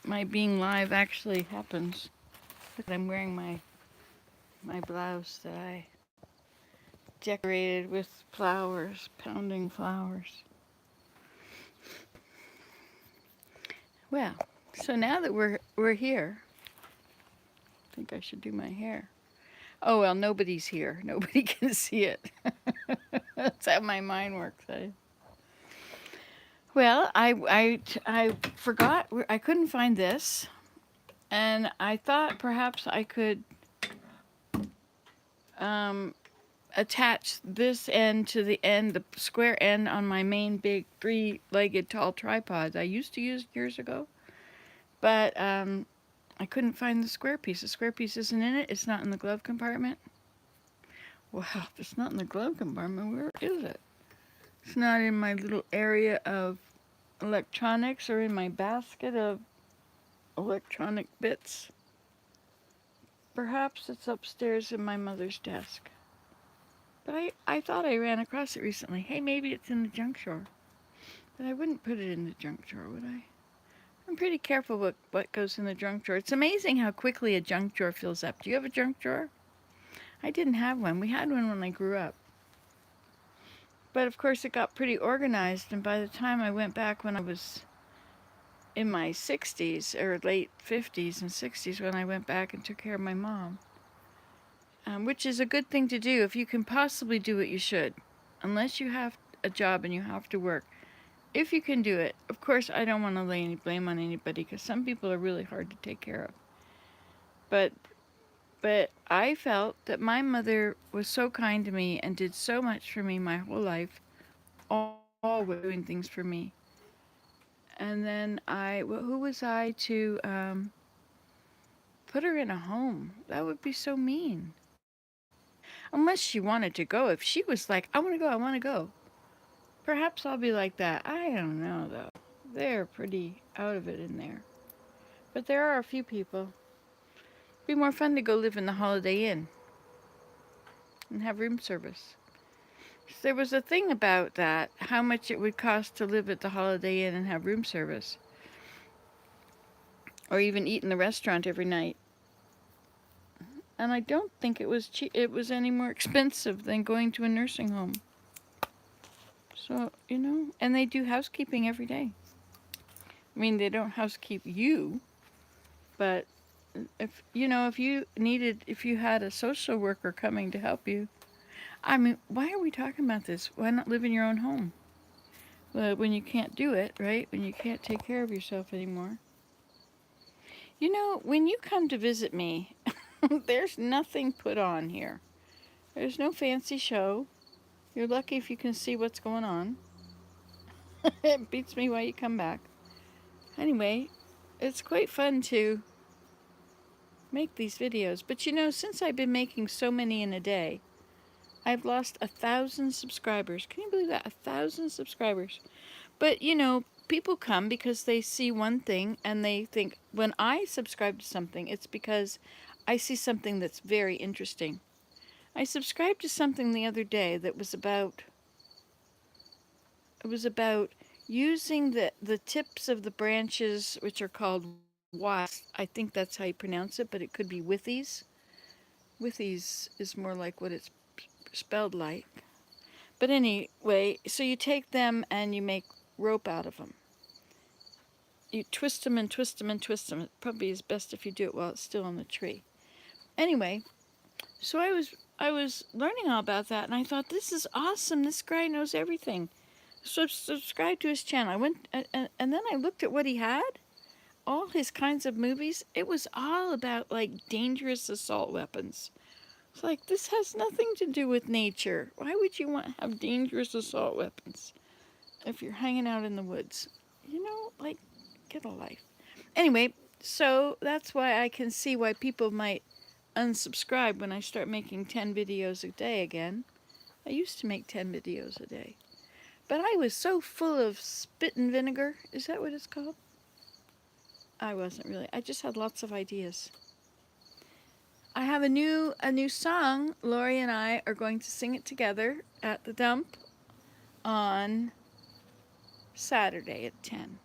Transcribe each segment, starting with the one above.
my being live actually happens. Look, I'm wearing my blouse that I decorated with flowers, pounding flowers. Well, so now that we're here, I think I should do my hair. Oh well, nobody's here. Nobody can see it. That's how my mind works. Well, I forgot. I couldn't find this, and I thought perhaps I could um, attach this end to the end, the square end on my main big three-legged tall tripod I used to use years ago. But I couldn't find the square piece. The square piece isn't in it. It's not in the glove compartment. Well, if it's not in the glove compartment, where is it? It's not in my little area of electronics or in my basket of electronic bits. Perhaps it's upstairs in my mother's desk. But I thought I ran across it recently. Hey, maybe it's in the junk drawer. But I wouldn't put it in the junk drawer, would I? I'm pretty careful what goes in the junk drawer. It's amazing how quickly a junk drawer fills up. Do you have a junk drawer? I didn't have one. We had one when I grew up. But of course, it got pretty organized, and by the time I went back when I was in my 60s, or late 50s and 60s, when I went back and took care of my mom, which is a good thing to do. If you can possibly do it, you should. Unless you have a job and you have to work. If you can do it, of course, I don't want to lay any blame on anybody because some people are really hard to take care of. But I felt that my mother was so kind to me and did so much for me my whole life, always doing things for me. And then who was I to put her in a home? That would be so mean. Unless she wanted to go. If she was like, I want to go, I want to go. Perhaps I'll be like that. I don't know, though. They're pretty out of it in there. But there are a few people. It'd be more fun to go live in the Holiday Inn and have room service. There was a thing about that, how much it would cost to live at the Holiday Inn and have room service. Or even eat in the restaurant every night. And I don't think it was it was any more expensive than going to a nursing home. So, and they do housekeeping every day. I mean, they don't housekeep you, but if if you had a social worker coming to help you, I mean, why are we talking about this? Why not live in your own home? Well, when you can't do it, right? When you can't take care of yourself anymore. When you come to visit me, there's nothing put on here. There's no fancy show. You're lucky if you can see what's going on. It beats me why you come back. Anyway, it's quite fun to make these videos. But since I've been making so many in a day, I've lost 1,000 subscribers. Can you believe that? 1,000 subscribers. But, people come because they see one thing and they think when I subscribe to something, it's because I see something that's very interesting. I subscribed to something the other day that was about using the tips of the branches, which are called wasps. I think that's how you pronounce it, but it could be withies. Withies is more like what it's spelled like. But anyway, so you take them and you make rope out of them. You twist them and twist them and twist them. It probably is best if you do it while it's still on the tree. Anyway, so I was learning all about that, and I thought, this is awesome. This guy knows everything. So I subscribed to his channel. I went and then I looked at what he had. All his kinds of movies. It was all about like dangerous assault weapons. It's like, this has nothing to do with nature. Why would you want to have dangerous assault weapons if you're hanging out in the woods? Like, get a life. Anyway, so that's why I can see why people might unsubscribe when I start making 10 videos a day again. I used to make 10 videos a day. But I was so full of spit and vinegar. Is that what it's called? I wasn't really. I just had lots of ideas. I have a new song. Lori and I are going to sing it together at the dump on Saturday at 10.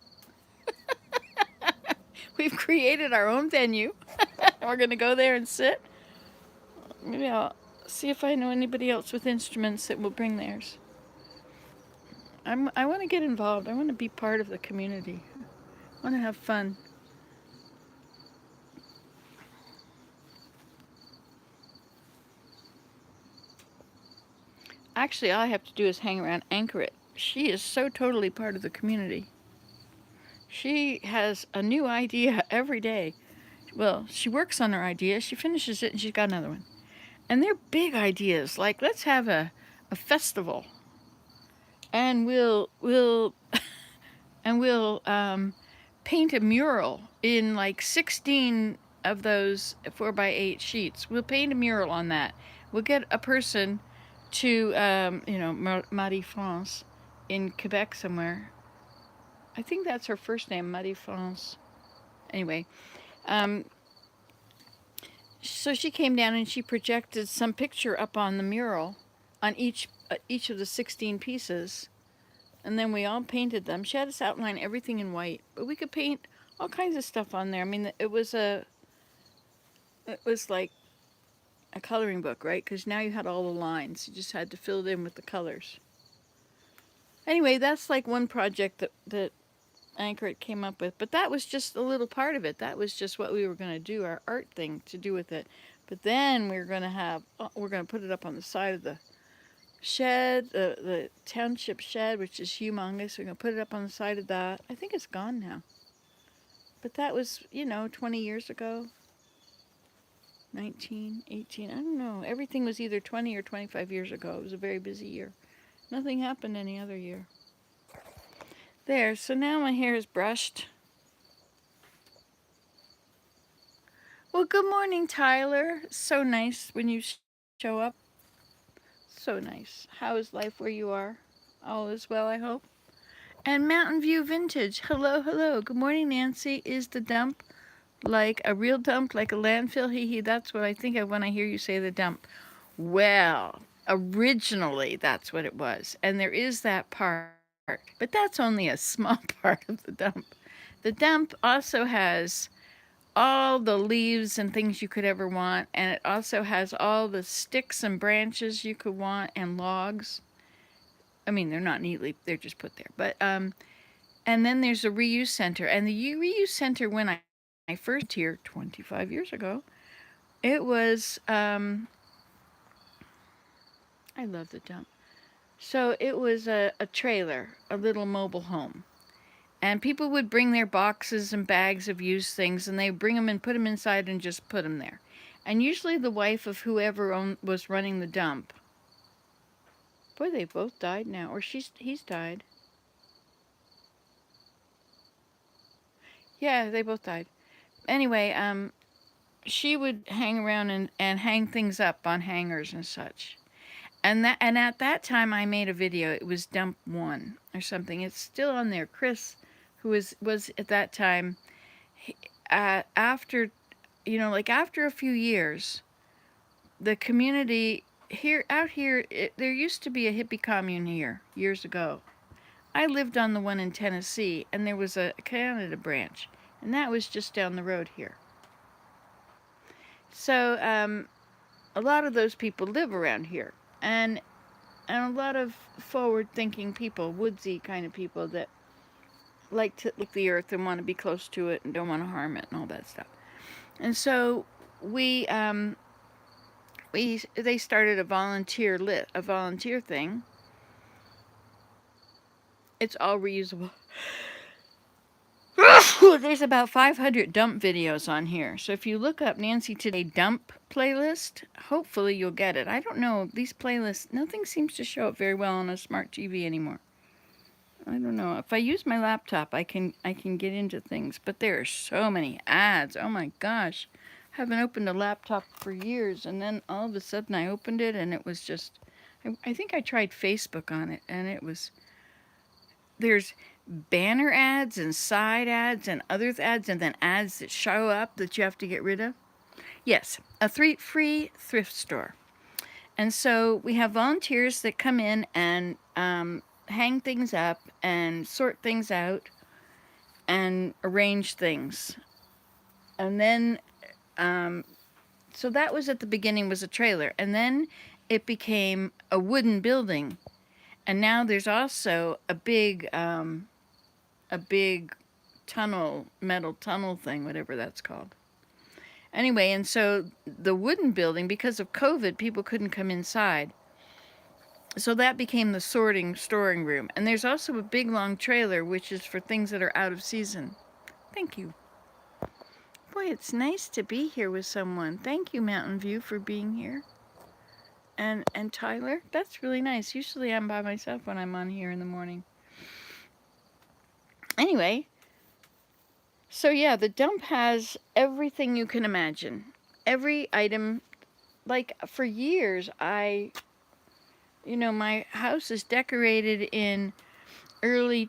We've created our own venue. We're going to go there and sit. Maybe I'll see if I know anybody else with instruments that will bring theirs. I want to get involved. I want to be part of the community. I want to have fun. Actually, all I have to do is hang around Anchor It. She is so totally part of the community. She has a new idea every day. Well, she works on her idea, she finishes it, and she's got another one. And they're big ideas, like let's have a festival, and we'll and we'll paint a mural in like 16 of those 4x8 sheets. We'll paint a mural on that. We'll get a person to Marie France in Quebec somewhere. I think that's her first name, Marie France. Anyway, um, so she came down and she projected some picture up on the mural on each of the 16 pieces, and then we all painted them. She had us outline everything in white, but we could paint all kinds of stuff on there. I mean, it was like a coloring book, right? Because now you had all the lines. You just had to fill it in with the colors. Anyway, that's like one project that Anchor It came up with, but that was just a little part of it. That was just what we were going to do, our art thing to do with it. But then we're going to put it up on the side of the shed, the township shed, which is humongous. We're going to put it up on the side of that. I think it's gone now. But that was, 20 years ago. 19, 18, I don't know. Everything was either 20 or 25 years ago. It was a very busy year. Nothing happened any other year. There, so now my hair is brushed. Well, good morning, Tyler. So nice when you show up. So nice. How is life where you are? All is well, I hope. And Mountain View Vintage. Hello, hello. Good morning, Nancy. Is the dump like a real dump, like a landfill? Hee hee. That's what I think of when I hear you say the dump. Well, originally that's what it was. And there is that part. But that's only a small part of the dump. The dump also has all the leaves and things you could ever want, and it also has all the sticks and branches you could want and logs. I mean, they're not neatly, they're just put there. But and then there's a reuse center, and the reuse center when I first here 25 years ago, it was I love the dump. So it was a trailer, a little mobile home. And people would bring their boxes and bags of used things, and they bring them and put them inside and just put them there. And usually the wife of whoever was running the dump. Boy, they both died now, or he's died. Yeah, they both died. Anyway, she would hang around and hang things up on hangers and such. And at that time I made a video. It was Dump 1 or something. It's still on there. Chris, who was at that time, after after a few years, the community out here, there used to be a hippie commune here years ago. I lived on the one in Tennessee, and there was a Canada branch, and that was just down the road here. So a lot of those people live around here, and a lot of forward-thinking people, woodsy kind of people that like to look the earth and want to be close to it and don't want to harm it and all that stuff. And so they started a volunteer thing. It's all reusable. There's about 500 dump videos on here. So if you look up Nancy Today dump playlist, hopefully you'll get it. I don't know, these playlists, nothing seems to show up very well on a smart TV anymore. I don't know. If I use my laptop, I can get into things, but there are so many ads. Oh my gosh. I haven't opened a laptop for years, and then all of a sudden I opened it and it was just, I think I tried Facebook on it, and there's banner ads and side ads and other ads, and then ads that show up that you have to get rid of. Yes, a free thrift store. And so we have volunteers that come in and hang things up and sort things out and arrange things. And then, so that was at the beginning, was a trailer. And then it became a wooden building. And now there's also a big tunnel, metal tunnel thing, whatever that's called. Anyway, and so the wooden building, because of COVID, people couldn't come inside. So that became the storing room. And there's also a big long trailer, which is for things that are out of season. Thank you. Boy, it's nice to be here with someone. Thank you, Mountain View, for being here. And Tyler, that's really nice. Usually I'm by myself when I'm on here in the morning. Anyway, so yeah, the dump has everything you can imagine. Every item, like for years, my house is decorated in early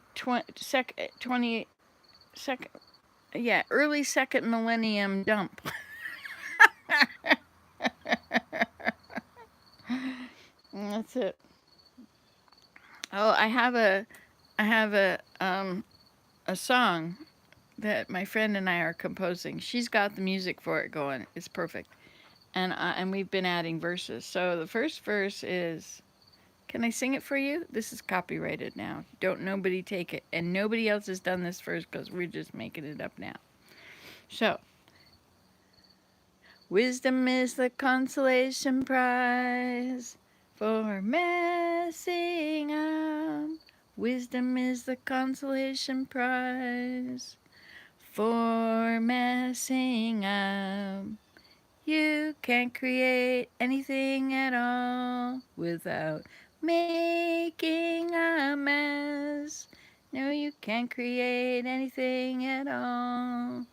early second millennium dump. That's it. Oh, I have a song that my friend and I are composing. She's got the music for it going. It's perfect. And we've been adding verses. So the first verse is, can I sing it for you? This is copyrighted now. Don't nobody take it. And nobody else has done this first because we're just making it up now. So, wisdom is the consolation prize for messing up. Wisdom is the consolation prize for messing up. You can't create anything at all without making a mess. No, you can't create anything at all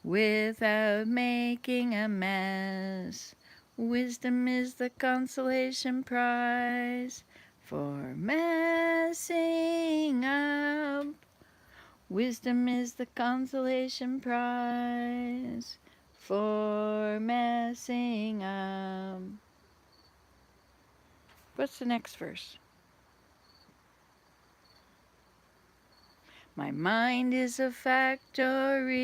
without making a mess. Wisdom is the consolation prize for messing up. Wisdom is the consolation prize for messing up. What's the next verse? My mind is a factory,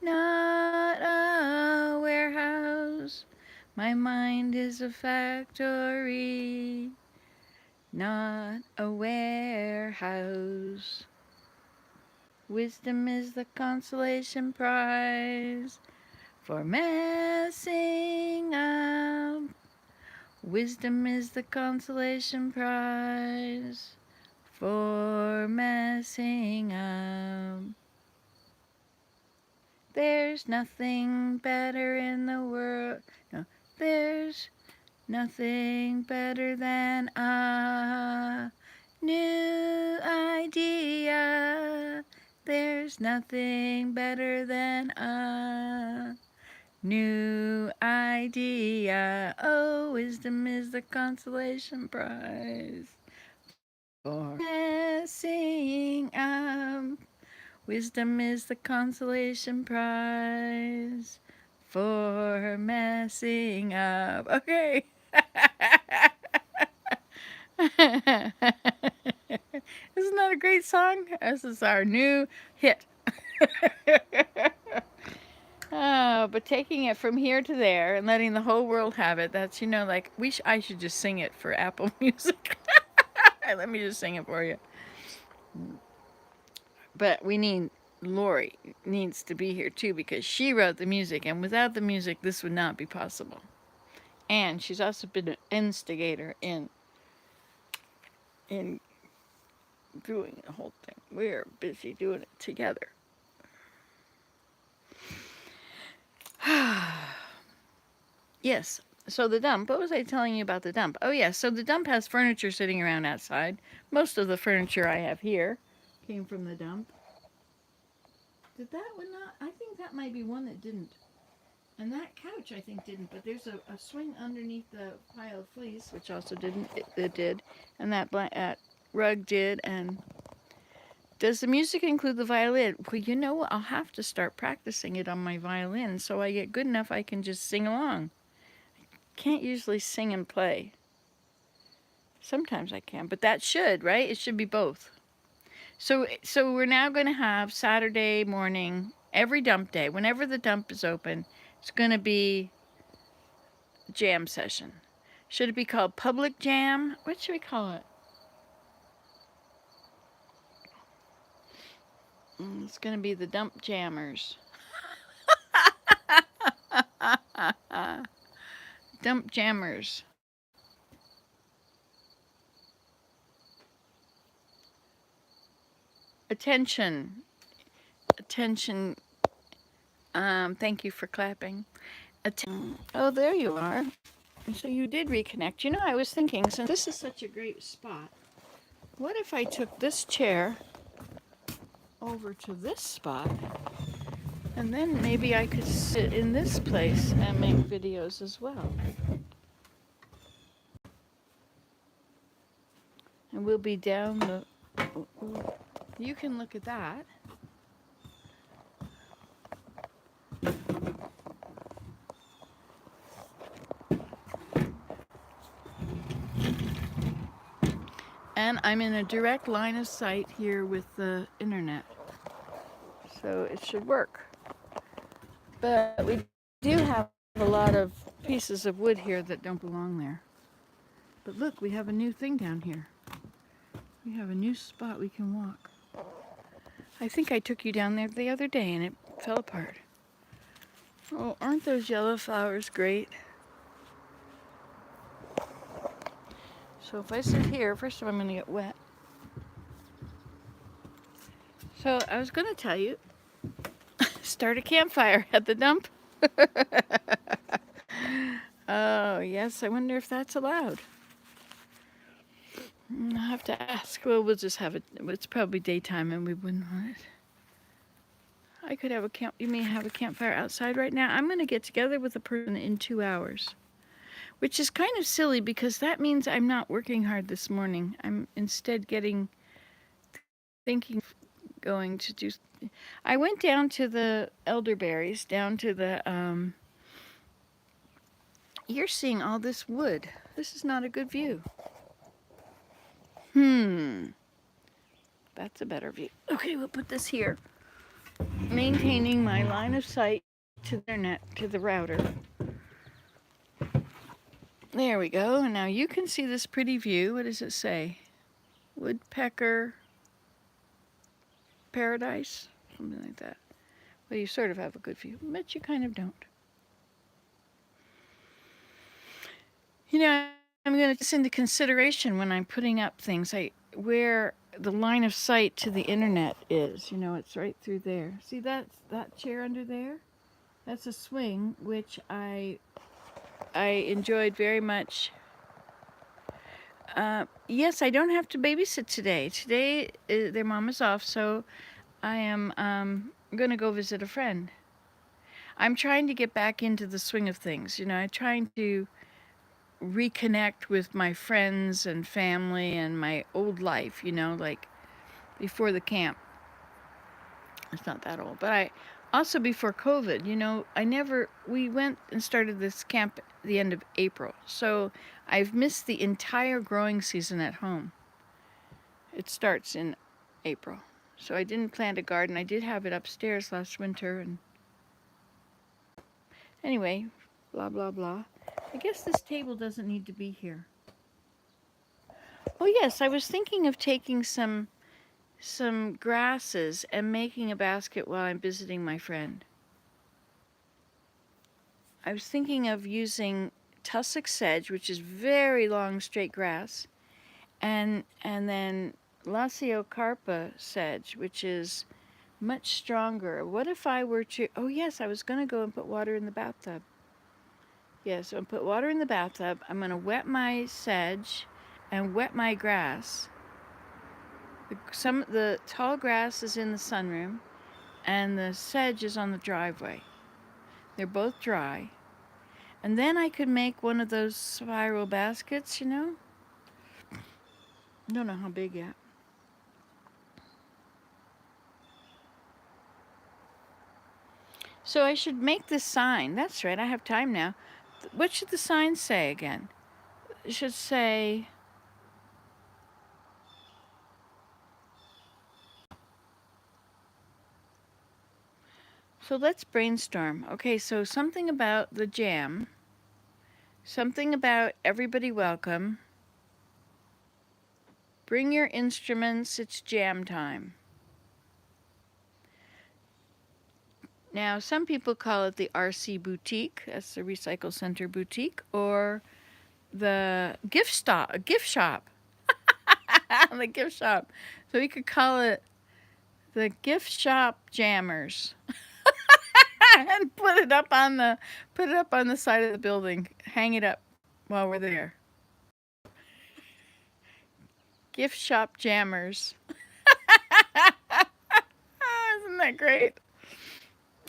not a warehouse. My mind is a factory, not a warehouse. Wisdom is the consolation prize for messing up. Wisdom is the consolation prize for messing up. There's nothing better in the world. No, there's nothing better than a new idea. There's nothing better than a new idea. Oh, wisdom is the consolation prize for messing up. Wisdom is the consolation prize for messing up. Okay. Isn't that a great song? This is our new hit. But taking it from here to there and letting the whole world have it, that's, like, I should just sing it for Apple Music. Let me just sing it for you. But Lori needs to be here too because she wrote the music, and without the music, this would not be possible. And she's also been an instigator in doing the whole thing. We're busy doing it together. Yes. So the dump. What was I telling you about the dump? Oh, yeah. So the dump has furniture sitting around outside. Most of the furniture I have here came from the dump. Did that one not? I think that might be one that didn't. And that couch, I think, didn't. But there's a swing underneath the pile of fleece, which also didn't. It did. And that rug did. And does the music include the violin? Well, I'll have to start practicing it on my violin so I get good enough I can just sing along. Can't usually sing and play. Sometimes I can, but that should, right? It should be both. So we're now going to have Saturday morning Every dump day, whenever the dump is open, it's going to be jam session. Should it be called public jam? What should we call it? It's going to be the dump jammers. Dump jammers. Attention. Attention. Thank you for clapping. Oh, there you are. So you did reconnect. You know, I was thinking, since this is such a great spot, what if I took this chair over to this spot, and then maybe I could sit in this place and make videos as well. And we'll be down the... You can look at that. And I'm in a direct line of sight here with the internet. So it should work. But we do have a lot of pieces of wood here that don't belong there. But look, we have a new thing down here. We have a new spot we can walk. I think I took you down there the other day and it fell apart. Oh, aren't those yellow flowers great? So if I sit here, first of all, I'm going to get wet. So I was going to tell you, start a campfire at the dump. Oh, yes, I wonder if that's allowed. I'll have to ask. Well, we'll just have it. It's probably daytime and we wouldn't want it. I could have a camp. You may have a campfire outside right now. I'm going to get together with a person in 2 hours, which is kind of silly because that means I'm not working hard this morning. I'm instead thinking, going to do. I went down to the elderberries, down to the. You're seeing all this wood. This is not a good view. That's a better view. Okay, we'll put this here. Maintaining my line of sight to the internet, to the router. There we go. And now you can see this pretty view. What does it say? Woodpecker paradise? Something like that. Well, you sort of have a good view, but you kind of don't. You know, I'm going to take this into consideration when I'm putting up things. Where the line of sight to the internet is. You know, it's right through there. See that chair under there? That's a swing, which I enjoyed very much. Yes, I don't have to babysit today. Today, their mom is off, so I am going to go visit a friend. I'm trying to get back into the swing of things. You know, I'm trying to reconnect with my friends and family and my old life, you know, like before the camp. It's not that old, but also before COVID, you know, we went and started this camp at the end of April. So I've missed the entire growing season at home. It starts in April. So I didn't plant a garden. I did have it upstairs last winter. And anyway, blah, blah, blah. I guess this table doesn't need to be here. Oh yes, I was thinking of taking some grasses and making a basket while I'm visiting my friend. I was thinking of using tussock sedge, which is very long straight grass, and then Laciocarpa sedge, which is much stronger. What if I were to... Oh yes, I was going to go and put water in the bathtub. Yes, so I'll put water in the bathtub. I'm going to wet my sedge and wet my grass. The tall grass is in the sunroom, and the sedge is on the driveway. They're both dry. And then I could make one of those spiral baskets, you know? I don't know how big yet. So I should make this sign. That's right, I have time now. What should the sign say again? It should say... So let's brainstorm. Okay, so something about the jam, something about everybody welcome. Bring your instruments, it's jam time. Now, some people call it the RC Boutique, that's the Recycle Center Boutique, or the gift shop, the gift shop. So we could call it the gift shop jammers. And put it up on the side of the building. Hang it up while we're there. Gift shop jammers. Isn't that great?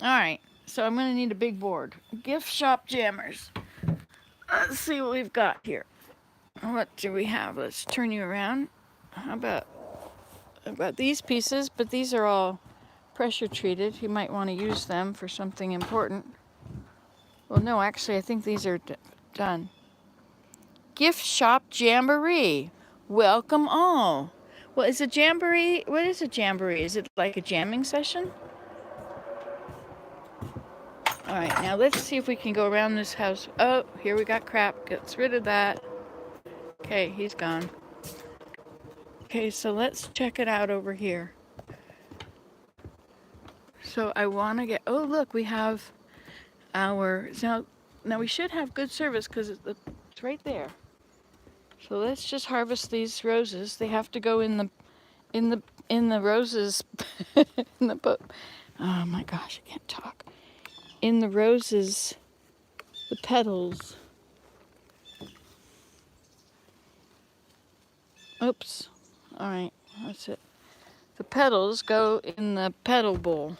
All right, so I'm going to need a big board. Gift shop jammers. Let's see what we've got here. What do we have? Let's turn you around. How about I've got these pieces, but these are all pressure treated. You might want to use them for something important. Well, no, actually, I think these are done. Gift shop jamboree. Welcome all. Well, is a jamboree, what is a jamboree? Is it like a jamming session? All right, now let's see if we can go around this house. Oh, here we got crap. Gets rid of that. Okay, he's gone. Okay, so let's check it out over here. So I want to get, oh, look, we have our, now we should have good service because it's right there. So let's just harvest these roses. They have to go in the roses, in the book. Oh my gosh, I can't talk. In the roses, the petals. Oops. All right, that's it. The petals go in the petal bowl.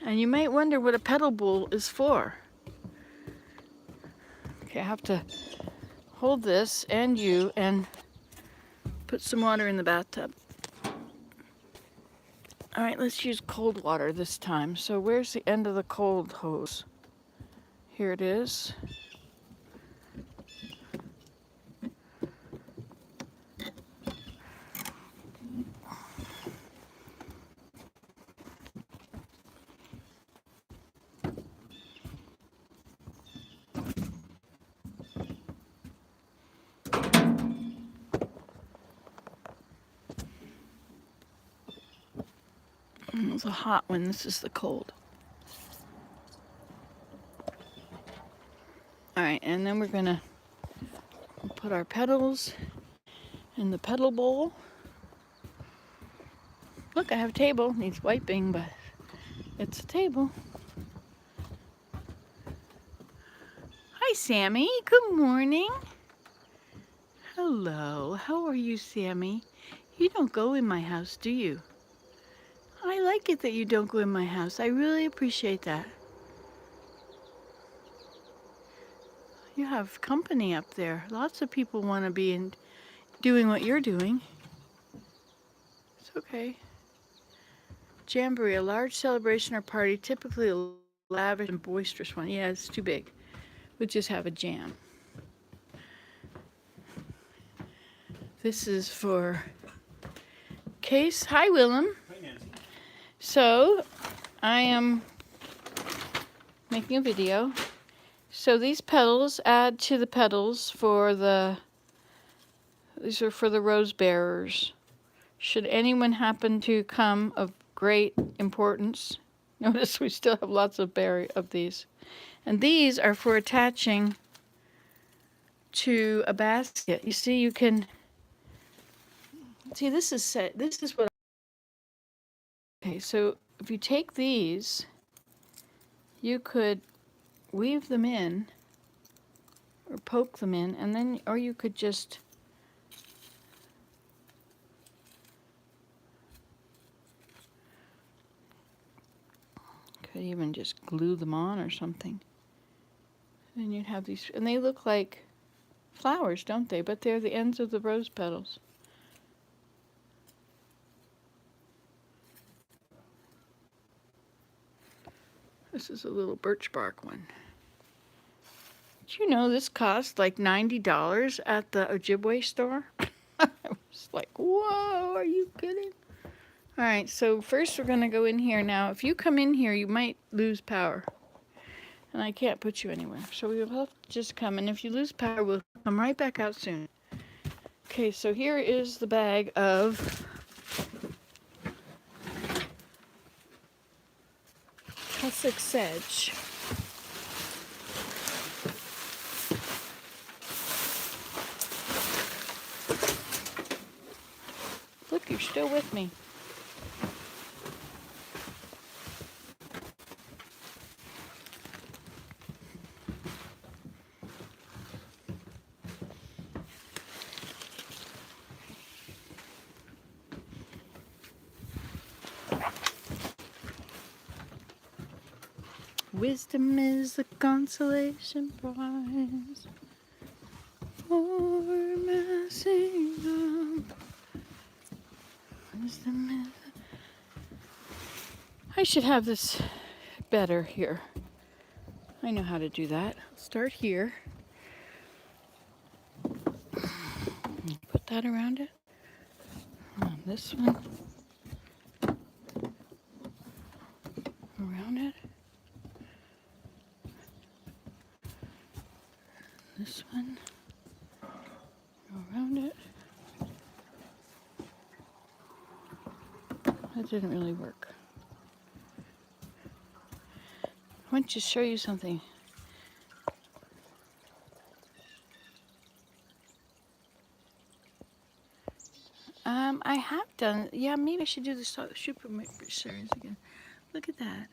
And you might wonder what a petal bowl is for. Okay, I have to hold this and you and put some water in the bathtub. All right, let's use cold water this time. So where's the end of the cold hose? Here it is. It's a hot one. This is the cold. All right, and then we're gonna put our petals in the petal bowl. Look, I have a table. Needs wiping, but it's a table. Hi, Sammy. Good morning. Hello. How are you, Sammy? You don't go in my house, do you? I like it that you don't go in my house. I really appreciate that. You have company up there. Lots of people want to be in doing what you're doing. It's okay. Jamboree, a large celebration or party, typically a lavish and boisterous one. Yeah, it's too big. We'll just have a jam. This is for Case. Hi, Willem. Hi, Nancy. So, I am making a video. So these petals add to the petals for these are for the rose bearers. Should anyone happen to come of great importance, notice we still have lots of these. And these are for attaching to a basket. You see, you can see this is what. Okay, so if you take these, you could weave them in or poke them in, and then, or you could just even just glue them on or something. And you'd have these, and they look like flowers, don't they? But they're the ends of the rose petals. This is a little birch bark one. Did you know this cost like $90 at the Ojibwe store? I was like, whoa, are you kidding? All right, so first we're going to go in here. Now, if you come in here, you might lose power. And I can't put you anywhere. So we'll have to just come. And if you lose power, we'll come right back out soon. Okay, so here is the bag of Cossack sedge. Look, you're still with me. Wisdom is the consolation prize for messing up. Wisdom is... I should have this better here. I know how to do that. Start here. Put that around it. This one. Around it. This one. Around it. That didn't really work. I want to show you something. I have done, yeah, maybe I should do the super series again. Look at that.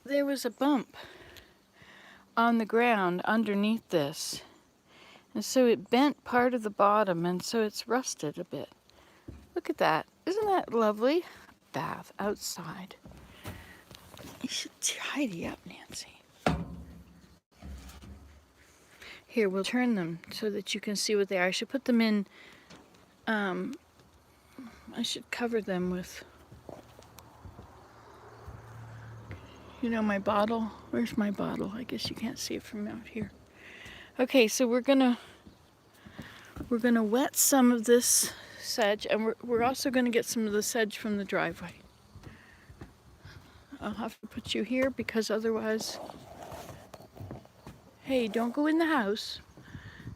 There was a bump on the ground underneath this. And so it bent part of the bottom, and so it's rusted a bit. Look at that. Isn't that lovely? Bath outside. You should tidy up, Nancy. Here, we'll turn them so that you can see what they are. I should put them in, I should cover them with, you know, my bottle. Where's my bottle? I guess you can't see it from out here. Okay, so we're gonna wet some of this sedge, and we're also gonna get some of the sedge from the driveway. I'll have to put you here because otherwise, hey, don't go in the house.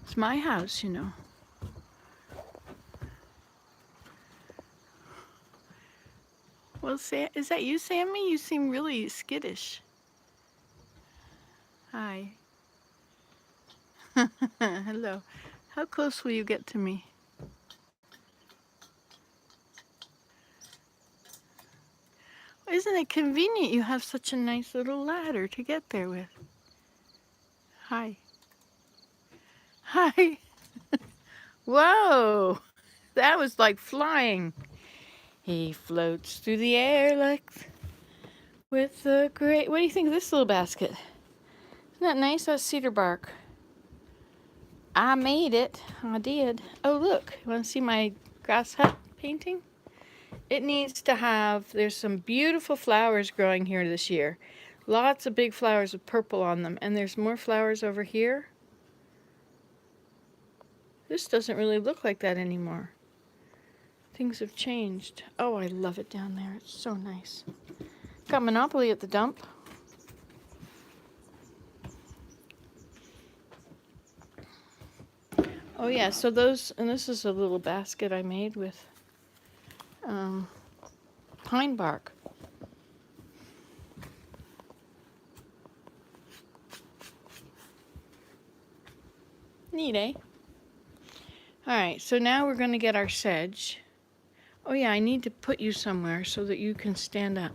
It's my house, you know. Well, is that you, Sammy? You seem really skittish. Hi. Hello. How close will you get to me? Isn't it convenient you have such a nice little ladder to get there with? Hi. Hi. Whoa. That was like flying. He floats through the air like with a great... What do you think of this little basket? Isn't that nice? That's cedar bark. I made it. I did. Oh, look. You want to see my grass hut painting? It needs to have... There's some beautiful flowers growing here this year. Lots of big flowers with purple on them. And there's more flowers over here. This doesn't really look like that anymore. Things have changed. Oh, I love it down there. It's so nice. Got Monopoly at the dump. Oh yeah, so those, and this is a little basket I made with pine bark. Neat, eh? Alright, so now we're going to get our sedge. Oh yeah, I need to put you somewhere so that you can stand up.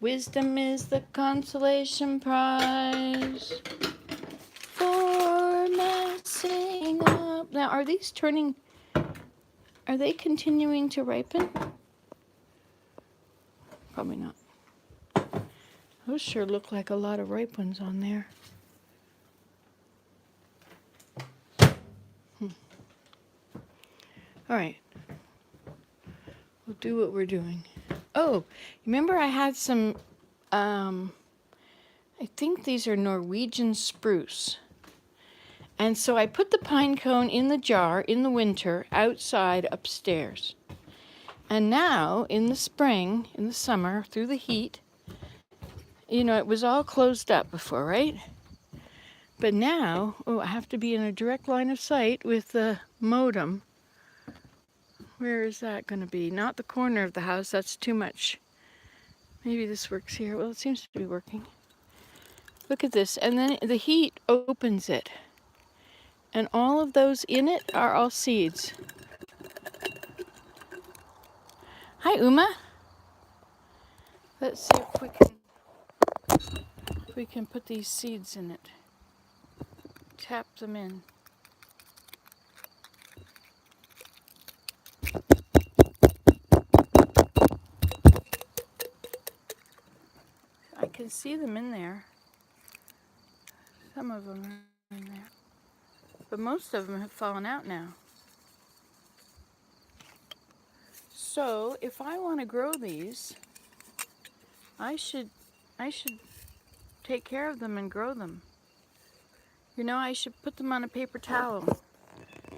Wisdom is the consolation prize for messing up. Now, are these turning... Are they continuing to ripen? Probably not. Those sure look like a lot of ripe ones on there. All right. We'll do what we're doing. Oh, remember I had some I think these are Norwegian spruce. And so I put the pine cone in the jar in the winter outside upstairs. And now in the spring, in the summer, through the heat, it was all closed up before, right? But now, I have to be in a direct line of sight with the modem. Where is that going to be? Not the corner of the house, that's too much. Maybe this works here. Well, it seems to be working. Look at this, and then the heat opens it. And all of those in it are all seeds. Hi, Uma. Let's see if we can put these seeds in it. Tap them in. I can see them in there. Some of them are in there. But most of them have fallen out now. So if I want to grow these, I should take care of them and grow them. I should put them on a paper towel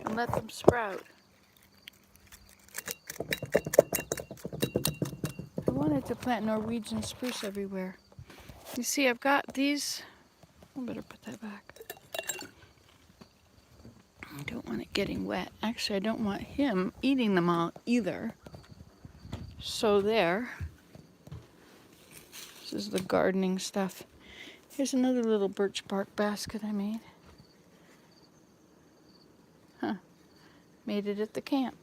and let them sprout. I wanted to plant Norwegian spruce everywhere. You see, I've got these. I better put that back. I don't want it getting wet. Actually, I don't want him eating them all either. So there. This is the gardening stuff. Here's another little birch bark basket I made. Made it at the camp.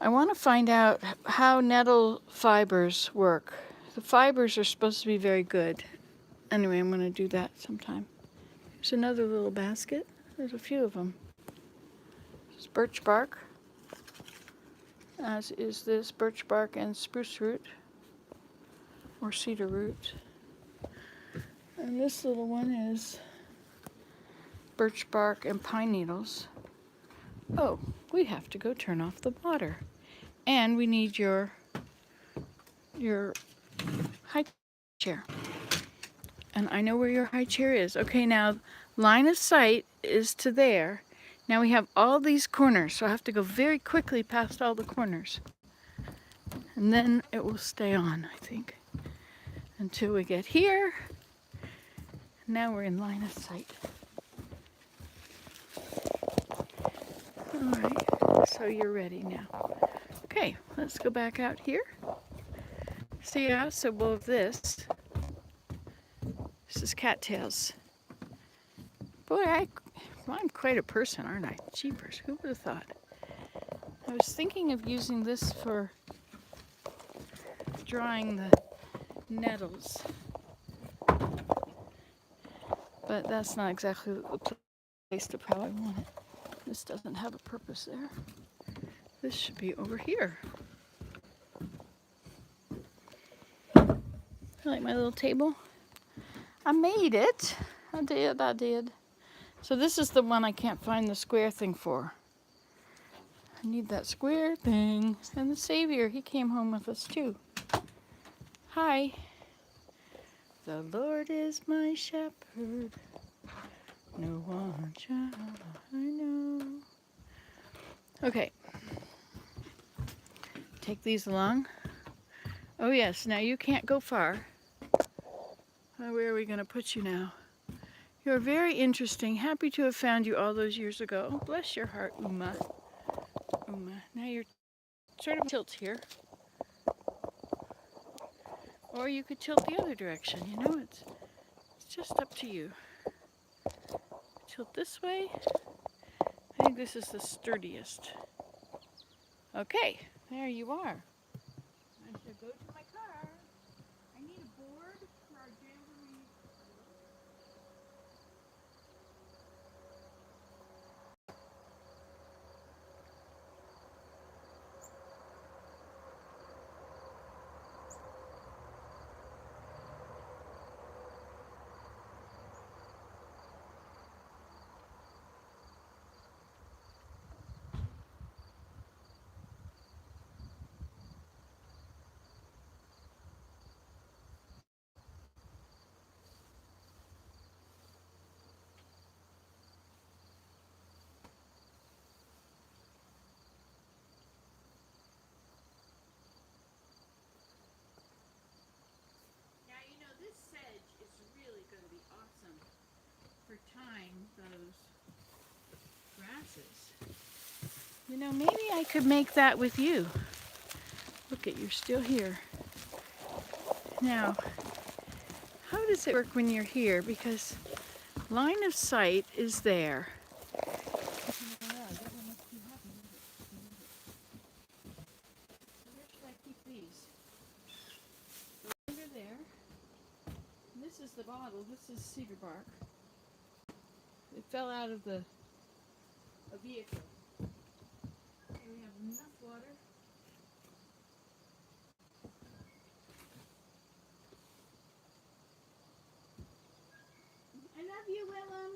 I want to find out how nettle fibers work. The fibers are supposed to be very good. Anyway, I'm going to do that sometime. Here's another little basket. There's a few of them. This is birch bark, as is this birch bark and spruce root, or cedar root. And this little one is birch bark and pine needles. Oh, we have to go turn off the water. And we need your high chair. And I know where your high chair is. Okay, now line of sight is to there. Now we have all these corners, so I have to go very quickly past all the corners. And then it will stay on, I think, until we get here. Now we're in line of sight. All right, so you're ready now. Okay, let's go back out here. See, I also wove this. This is cattails. Boy, I'm quite a person, aren't I? Jeepers, who would have thought? I was thinking of using this for drawing the nettles. But that's not exactly the place to probably want it. This doesn't have a purpose there. This should be over here. I like my little table. I made it. I did. So this is the one I can't find the square thing for. I need that square thing. And the Savior, he came home with us too. Hi. The Lord is my shepherd. No one shall I know. Okay. Take these along. Oh yes, now you can't go far. Where are we going to put you now? You're very interesting. Happy to have found you all those years ago. Oh, bless your heart, Uma. Now you're sort of tilt here. Or you could tilt the other direction. It's just up to you. Tilt this way. I think this is the sturdiest. Okay, there you are. I should go to my car. I need a board for our jamboree. for tying those grasses. You know, maybe I could make that with you. Look at, you're still here. Now, how does it work when you're here? Because line of sight is there. This is the bottle. This is cedar bark. It fell out of a vehicle. Okay, we have enough water. I love you, Willem.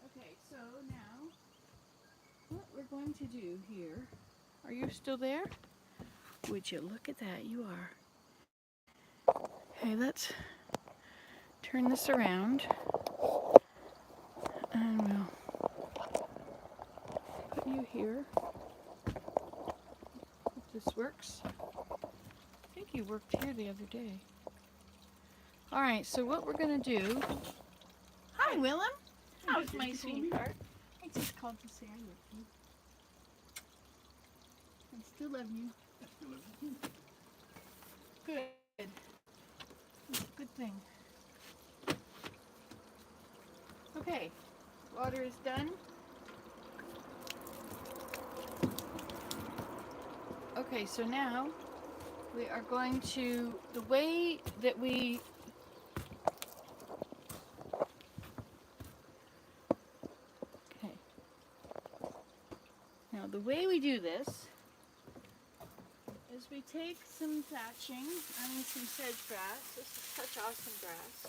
Okay, so now what we're going to do here, are you still there? Would you look at that? You are. Okay, let's turn this around and we'll put you here. If this works. I think you worked here the other day. All right, so what we're going to do... Hi, Willem. How's my sweetheart? I just called to say I love you. I still love you. I still love you. Good. It's a good thing. Okay, water is done. Okay, so now we are going to, the way that we Now the way we do this is we take some thatching, some sedge grass. This is such awesome grass.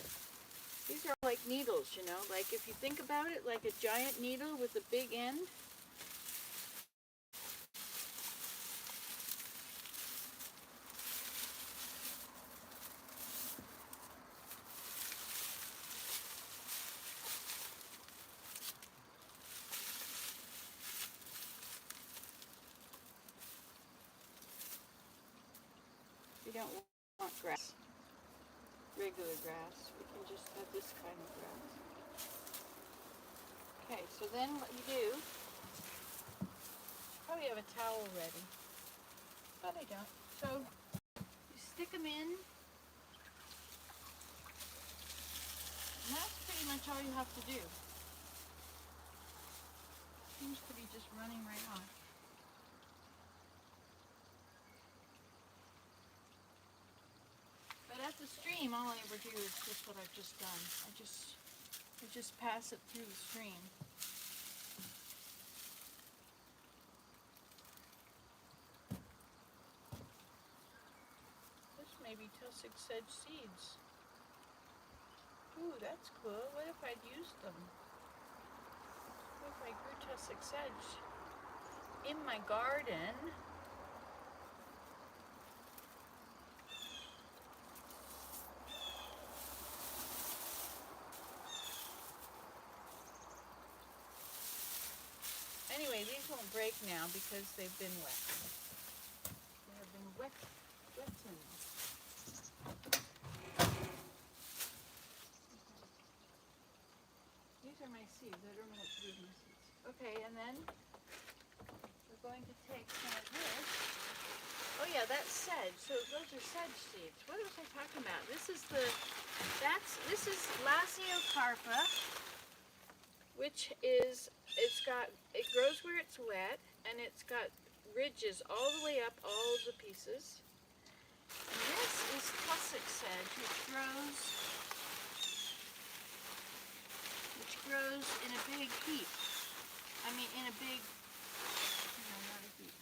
These are like needles, you know, like if you think about it, like a giant needle with a big end. We don't want grass, regular grass. We can just have this kind of grass. Okay, so then what you do, probably have a towel ready, but I don't. So you stick them in, and that's pretty much all you have to do. Seems to be just running right on. But at the stream, all I ever do is just what I've just done. I just pass it through the stream. This may be tussock sedge seeds. Ooh, that's cool. What if I'd used them? What if I grew tussock sedge in my garden? Anyway, these won't break now because they've been wet. They have been wettened. These are my seeds. I don't know what to do with my seeds. Okay, and then we're going to take some of this. Oh yeah, that's sedge. So those are sedge seeds. What was I talking about? This is Laciocarpa, which is, it grows where it's wet, and it's got ridges all the way up all of the pieces. And this is tussock sedge, which grows in a big heap. I mean, in a big, no, not a heap.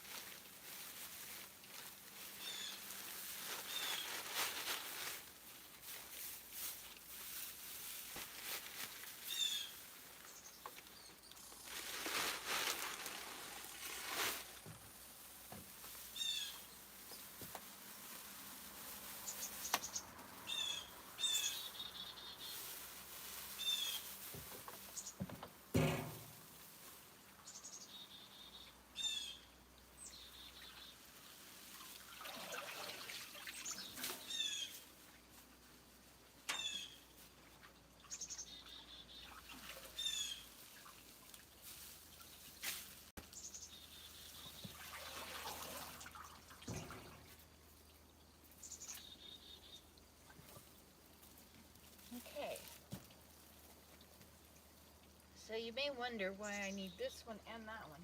you may wonder why I need this one and that one.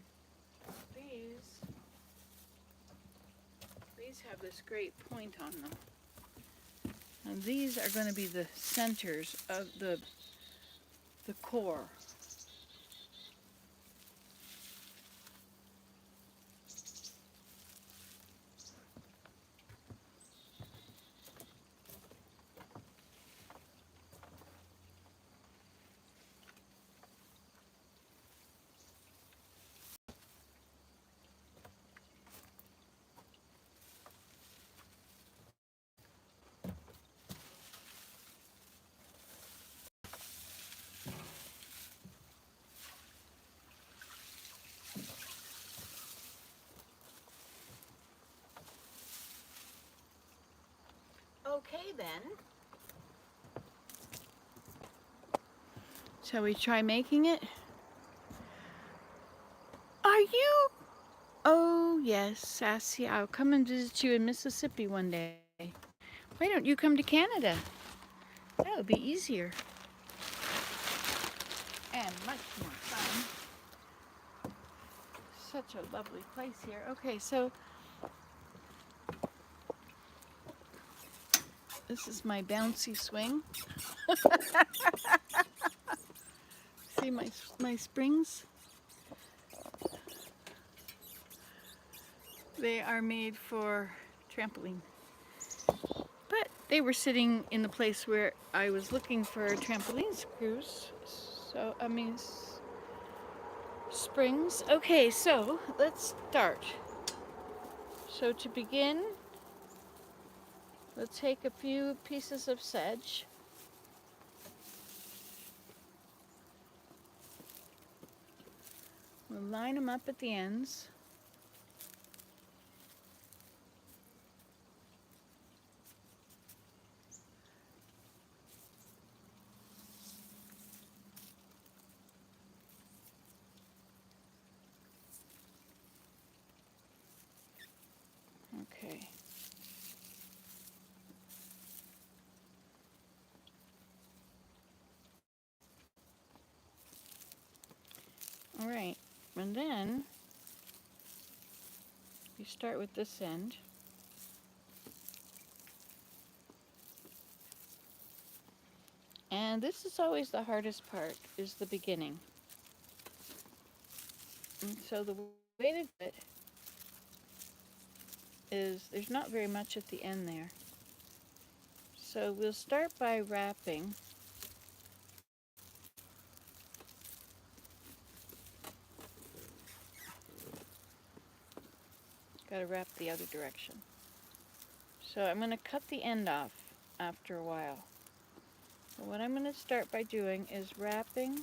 These have this great point on them. And these are going to be the centers of the core. Okay then. Shall we try making it? Are you? Oh yes, Sassy. I'll come and visit you in Mississippi one day. Why don't you come to Canada? That would be easier. And much more fun. Such a lovely place here. Okay, so this is my bouncy swing. See my springs? They are made for trampoline. But they were sitting in the place where I was looking for trampoline screws. So, springs. Okay, so let's start. So to begin, we'll take a few pieces of sedge. We'll line them up at the ends. Okay. All right, and then we start with this end. And this is always the hardest part, is the beginning. And so the way to do it is there's not very much at the end there. So we'll start by wrapping. Got to wrap the other direction. So I'm going to cut the end off after a while. So what I'm going to start by doing is wrapping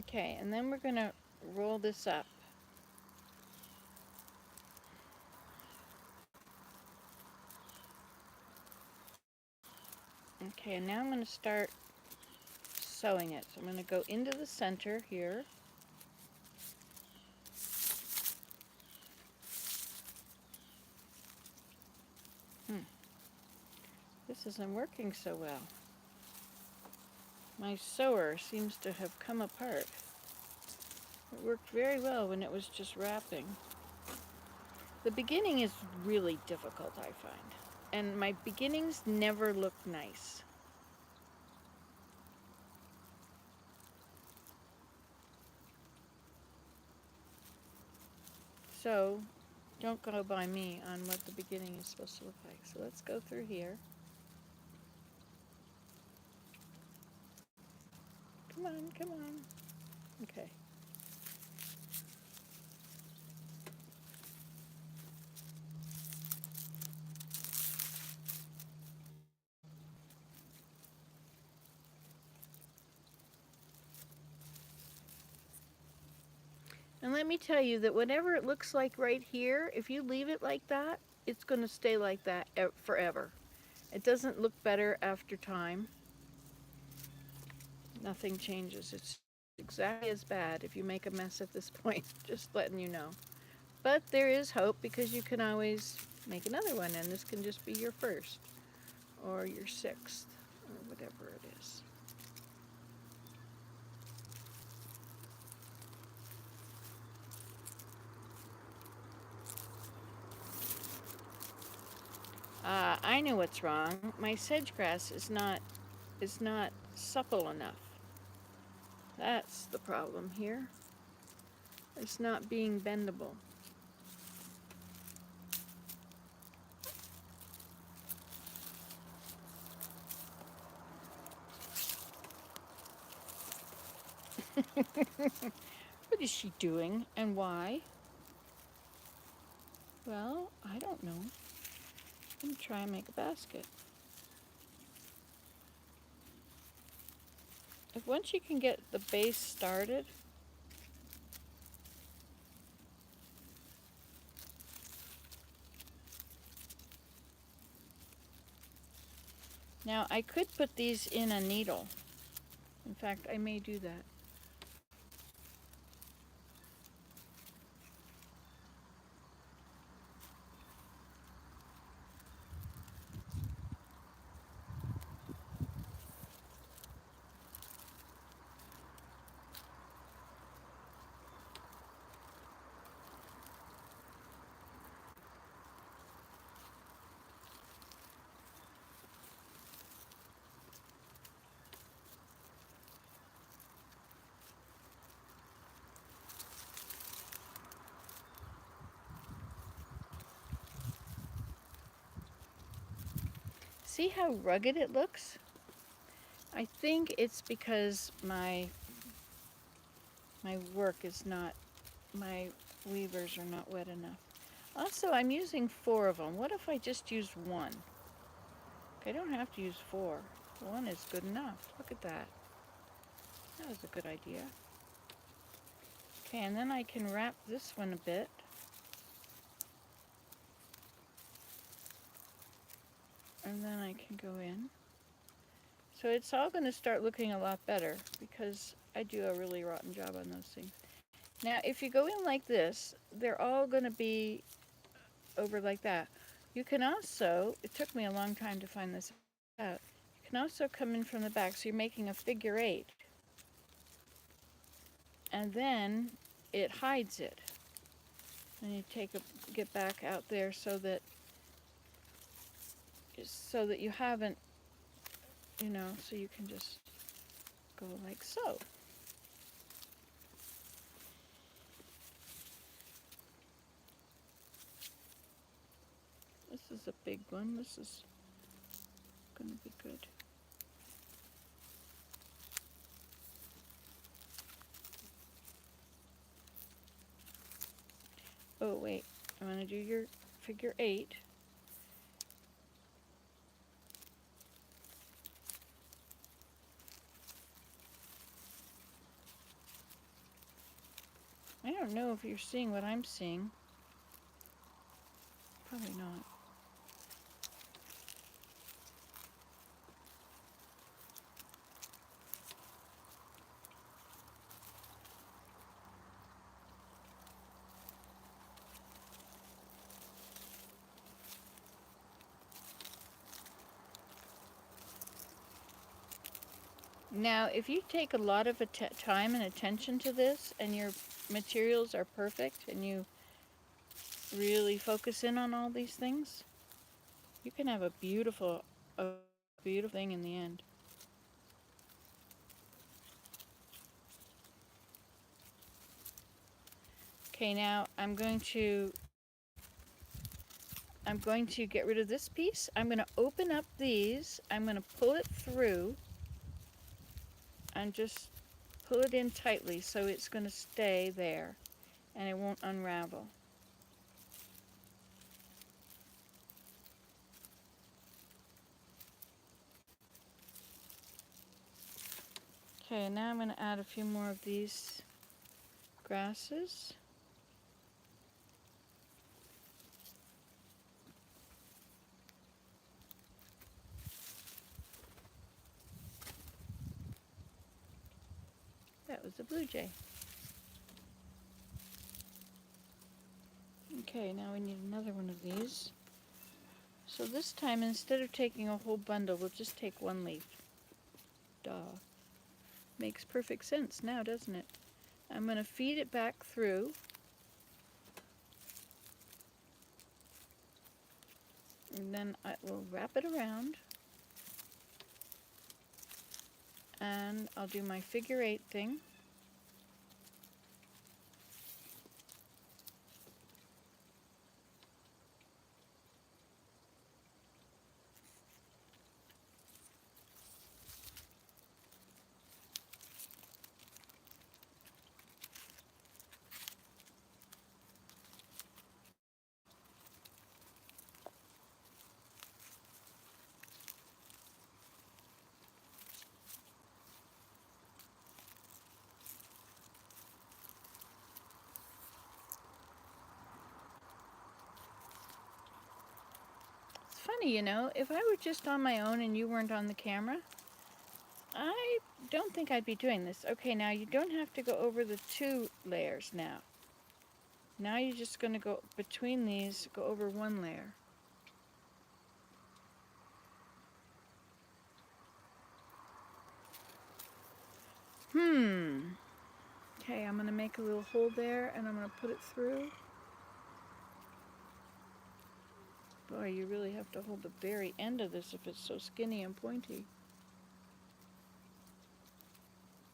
Okay, and then we're going to roll this up. Okay, and now I'm going to start sewing it. So I'm going to go into the center here. This isn't working so well. My sewer seems to have come apart. It worked very well when it was just wrapping. The beginning is really difficult, I find. And my beginnings never look nice. So, don't go by me on what the beginning is supposed to look like. So let's go through here. Come on, come on. Okay. And let me tell you that whatever it looks like right here, if you leave it like that, it's going to stay like that forever. It doesn't look better after time. Nothing changes. It's exactly as bad if you make a mess at this point. Just letting you know. But there is hope because you can always make another one, and this can just be your first or your sixth or whatever it is. I know what's wrong. My sedge grass is not supple enough. That's the problem here. It's not being bendable. What is she doing and why? Well, I don't know. I'm going to try and make a basket. If once you can get the base started, now I could put these in a needle. In fact, I may do that. See how rugged it looks? I think it's because my work is not, my weavers are not wet enough. Also, I'm using 4 of them. What if I just use 1? I don't have to use 4. 1 is good enough. Look at that. That was a good idea. Okay, and then I can wrap this one a bit. And then I can go in. So it's all going to start looking a lot better because I do a really rotten job on those things. Now, if you go in like this, they're all going to be over like that. You can also, it took me a long time to find this out, you can also come in from the back, so you're making a figure 8. And then it hides it. And you get back out there so that you haven't, so you can just go like so. This is a big one. This is going to be good. Oh, wait. I'm going to do your figure 8. I don't know if you're seeing what I'm seeing. Probably not. Now, if you take a lot of time and attention to this and your materials are perfect and you really focus in on all these things, you can have a beautiful thing in the end. Okay, now I'm going to get rid of this piece. I'm going to open up these. I'm going to pull it through and just pull it in tightly so it's going to stay there and it won't unravel. Okay, now I'm going to add a few more of these grasses. That was a blue jay. Okay, now we need another one of these. So this time, instead of taking a whole bundle, we'll just take one leaf. Duh. Makes perfect sense now, doesn't it? I'm going to feed it back through. And then I will wrap it around. And I'll do my figure 8 thing. It's funny, you know, if I were just on my own and you weren't on the camera, I don't think I'd be doing this. Okay, now you don't have to go over the 2 layers now. Now you're just going to go between these, go over 1 layer. Okay, I'm going to make a little hole there and I'm going to put it through. Boy, you really have to hold the very end of this if it's so skinny and pointy.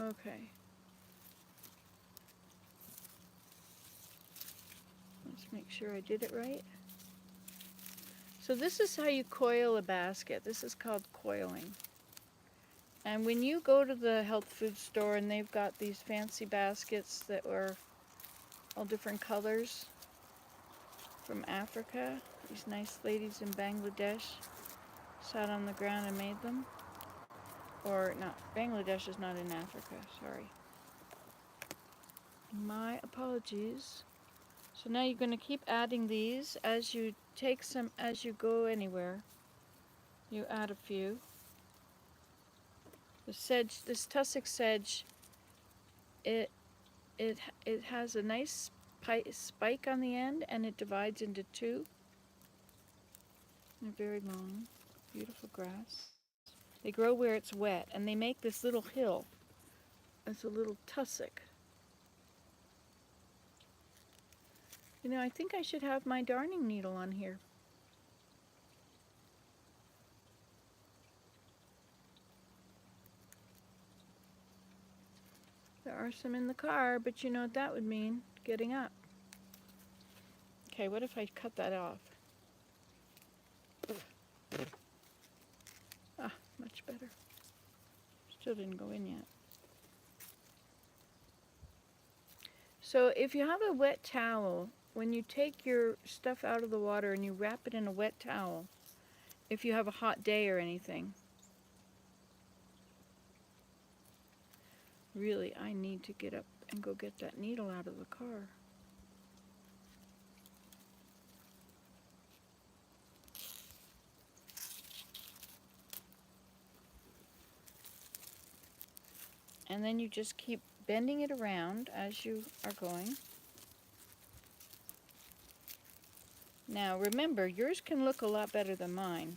Okay. Let's make sure I did it right. So this is how you coil a basket. This is called coiling. And when you go to the health food store and they've got these fancy baskets that are all different colors from Africa, these nice ladies in Bangladesh sat on the ground and made them. Or not, Bangladesh is not in Africa, sorry. My apologies. So now you're going to keep adding these as you take some, as you go anywhere. You add a few. The sedge, this tussock sedge, it has a nice spike on the end and it divides into 2. They're very long, beautiful grass. They grow where it's wet and they make this little hill. It's a little tussock. You know, I think I should have my darning needle on here. There are some in the car, but you know what that would mean, getting up. Okay, what if I cut that off? Ah, much better. Still didn't go in yet. So if you have a wet towel, when you take your stuff out of the water and you wrap it in a wet towel, if you have a hot day or anything, really, I need to get up and go get that needle out of the car. And then you just keep bending it around as you are going. Now remember, yours can look a lot better than mine.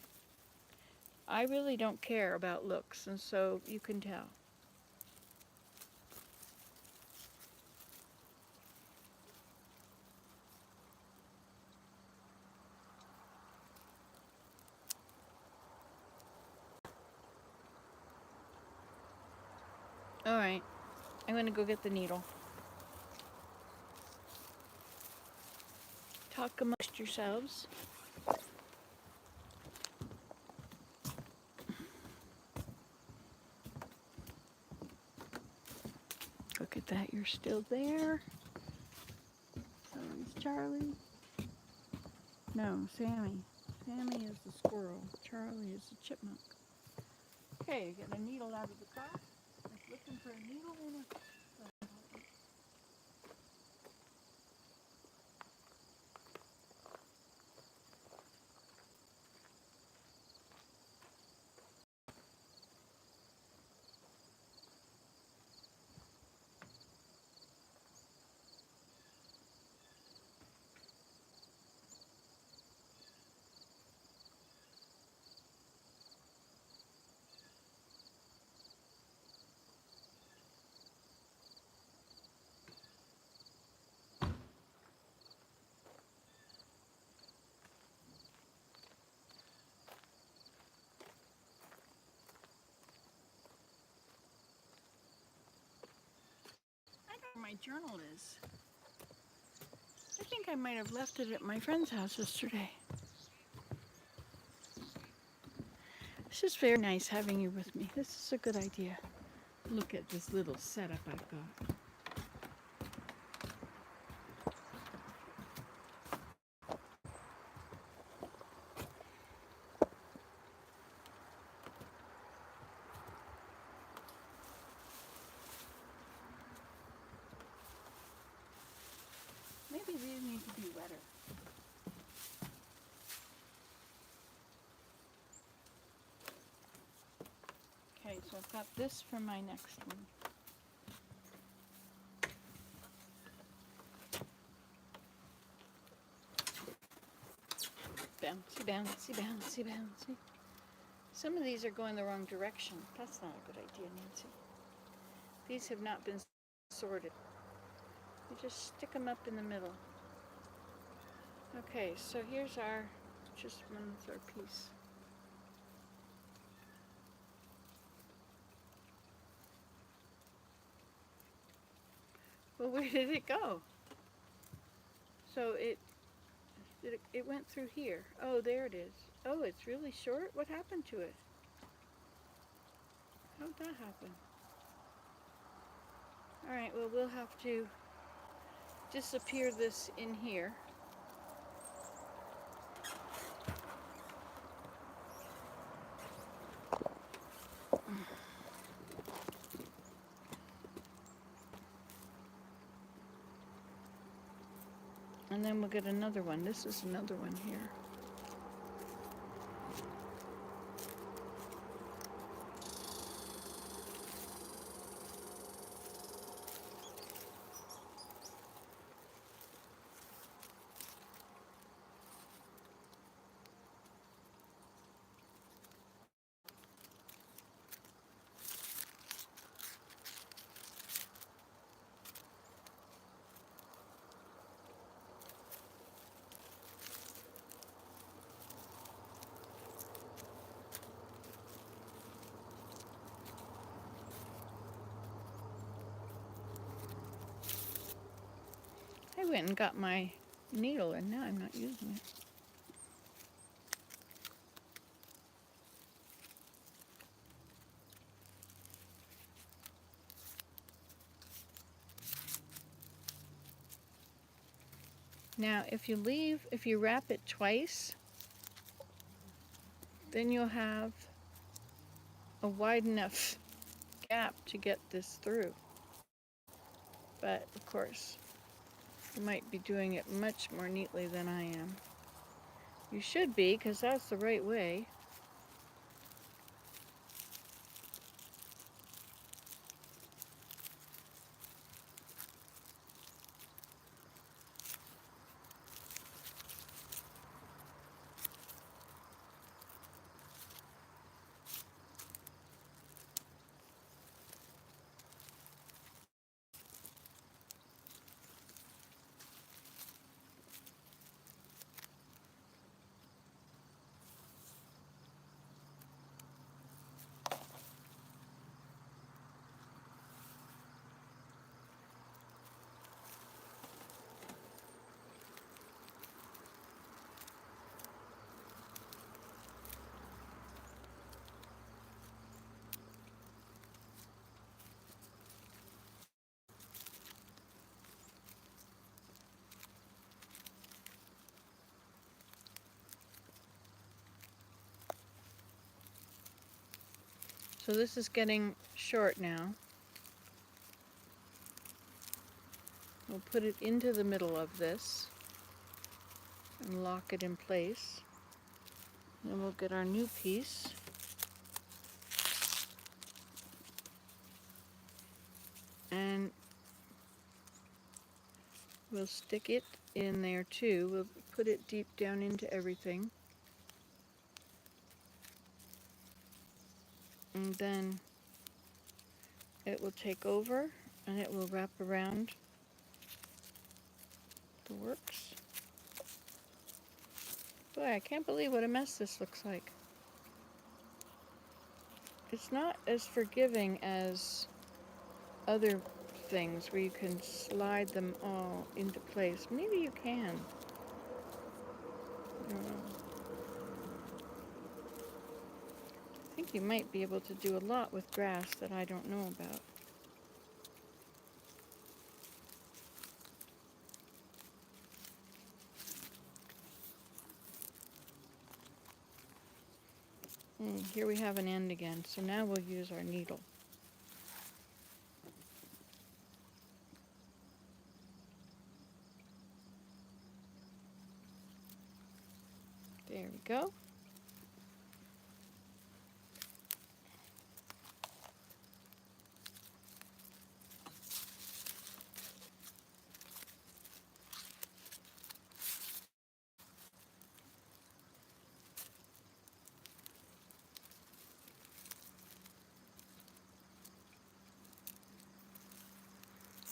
I really don't care about looks, and so you can tell. Alright, I'm going to go get the needle. Talk amongst yourselves. Look at that, you're still there. So is Charlie. No, Sammy. Sammy is the squirrel. Charlie is the chipmunk. Okay, get a needle out of the car. I'm looking for a needle in it. my journal is. I think I might have left it at my friend's house yesterday. This is very nice having you with me. This is a good idea. Look at this little setup I've got. Maybe these need to be wetter. Okay, so I've got this for my next one. Bouncy, bouncy, bouncy, bouncy. Some of these are going the wrong direction. That's not a good idea, Nancy. These have not been sorted. You just stick them up in the middle. Okay, so here's our, just one's our piece. Well, where did it go? So it went through here. Oh, there it is. Oh, it's really short? What happened to it? How did that happen? Alright, well, we'll have to disappear this in here. And then we'll get another one. This is another one here. I went and got my needle and now I'm not using it. Now, if you wrap it twice, then you'll have a wide enough gap to get this through. But, of course, you might be doing it much more neatly than I am. You should be, because that's the right way. So this is getting short now. We'll put it into the middle of this and lock it in place. Then we'll get our new piece. And we'll stick it in there too. We'll put it deep down into everything. And then it will take over and it will wrap around the works. Boy, I can't believe what a mess this looks like. It's not as forgiving as other things where you can slide them all into place. Maybe you can. I don't know. I think you might be able to do a lot with grass that I don't know about. Here we have an end again, so now we'll use our needle. There we go.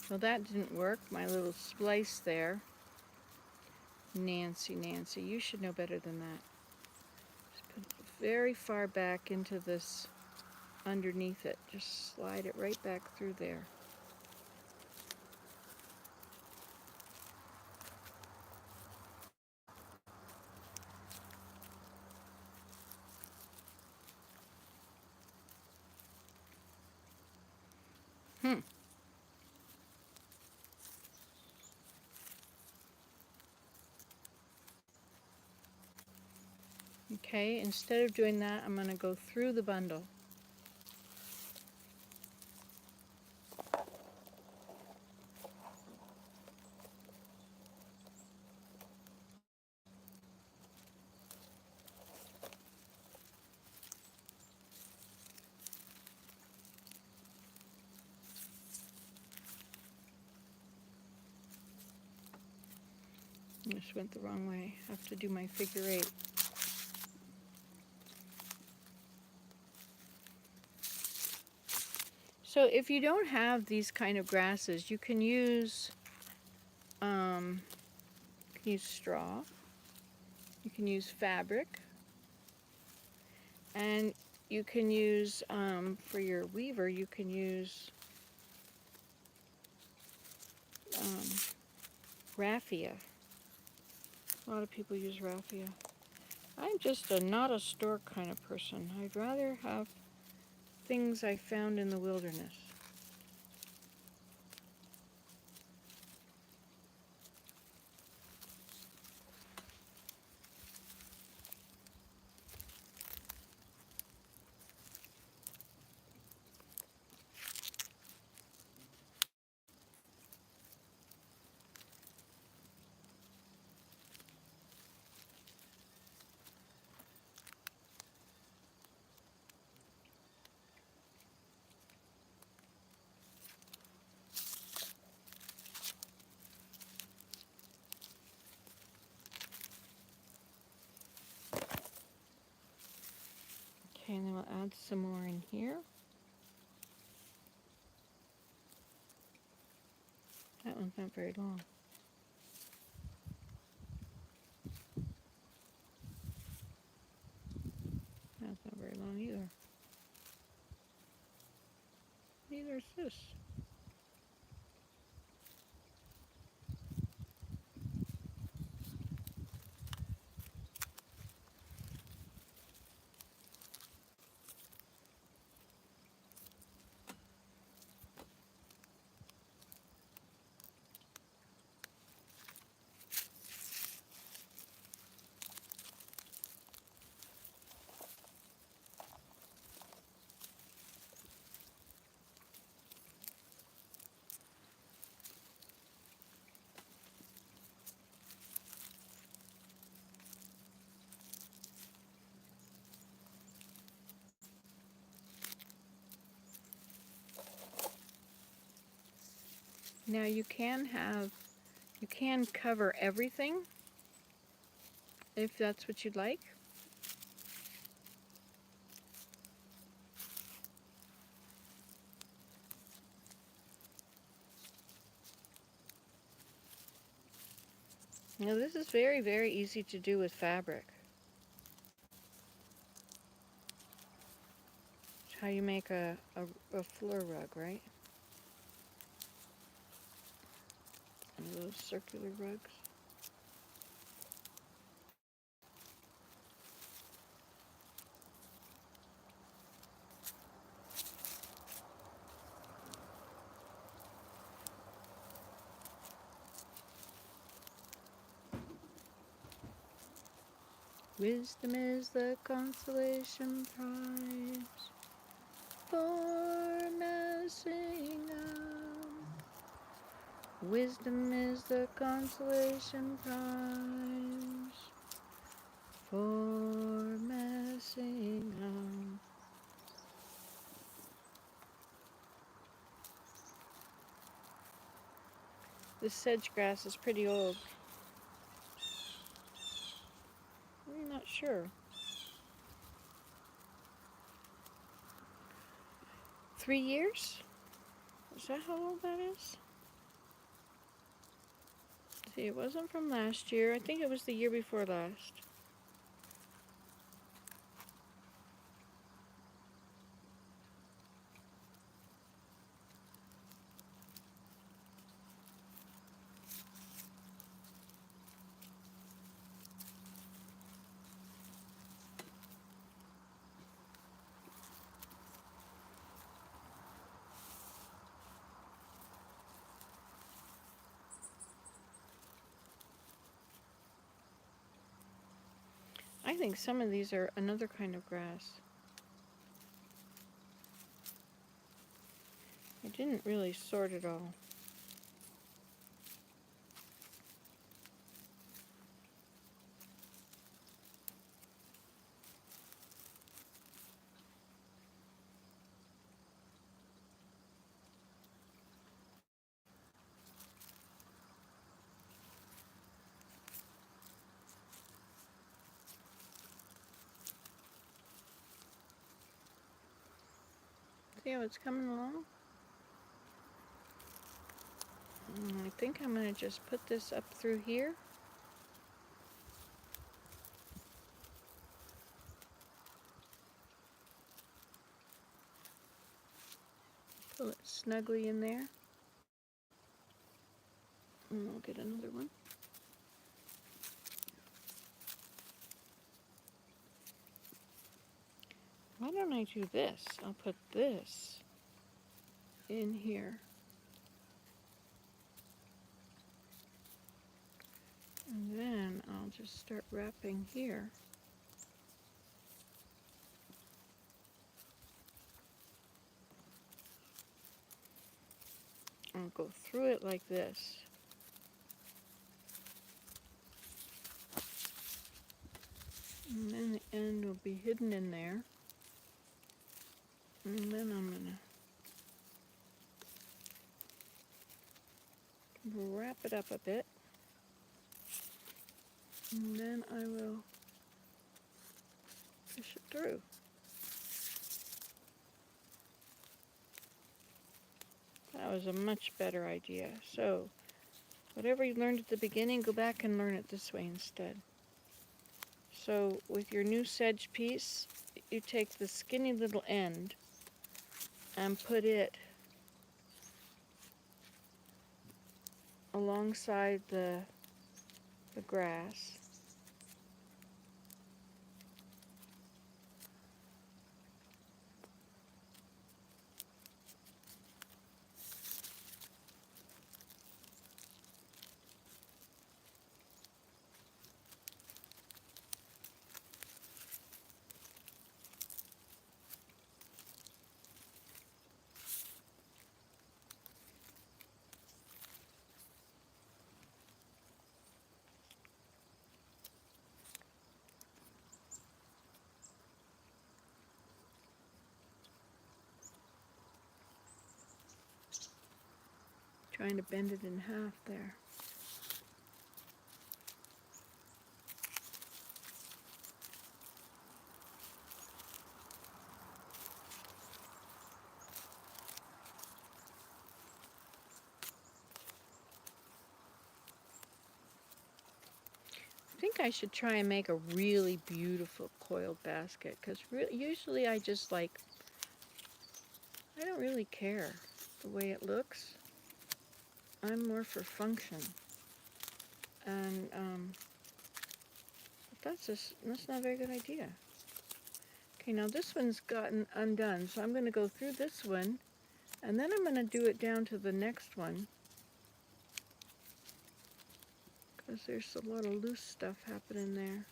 Well, that didn't work, my little splice there. Nancy, you should know better than that. Just put it very far back into this, underneath it. Just slide it right back through there. Okay, instead of doing that, I'm going to go through the bundle. This went the wrong way. I have to do my figure 8. So if you don't have these kind of grasses, you can use straw. You can use fabric. And you can use, for your weaver, you can use raffia. A lot of people use raffia. I'm just not a store kind of person. I'd rather have things I found in the wilderness. Okay, and then we'll add some more in here. That one's not very long. That's not very long either. Neither is this. Now you can cover everything if that's what you'd like. Now this is very, very easy to do with fabric. It's how you make a floor rug, right? those circular rugs. Wisdom is the consolation prize for messing up. Wisdom is the consolation prize for messing up. This sedge grass is pretty old. I'm not sure. 3 years? Is that how old that is? See, it wasn't from last year. I think it was the year before last. I think some of these are another kind of grass. I didn't really sort it all. See how it's coming along? I think I'm going to just put this up through here. Pull it snugly in there. And we'll get another one. Why don't I do this? I'll put this in here. And then I'll just start wrapping here. I'll go through it like this. And then the end will be hidden in there. And then I'm going to wrap it up a bit. And then I will push it through. That was a much better idea. So, whatever you learned at the beginning, go back and learn it this way instead. So, with your new sedge piece, you take the skinny little end and put it alongside the grass. Trying to bend it in half there. I think I should try and make a really beautiful coiled basket, because usually I just I don't really care the way it looks. I'm more for function. And that's not a very good idea. Okay, now this one's gotten undone, so I'm going to go through this one, and then I'm going to do it down to the next one, because there's a lot of loose stuff happening there.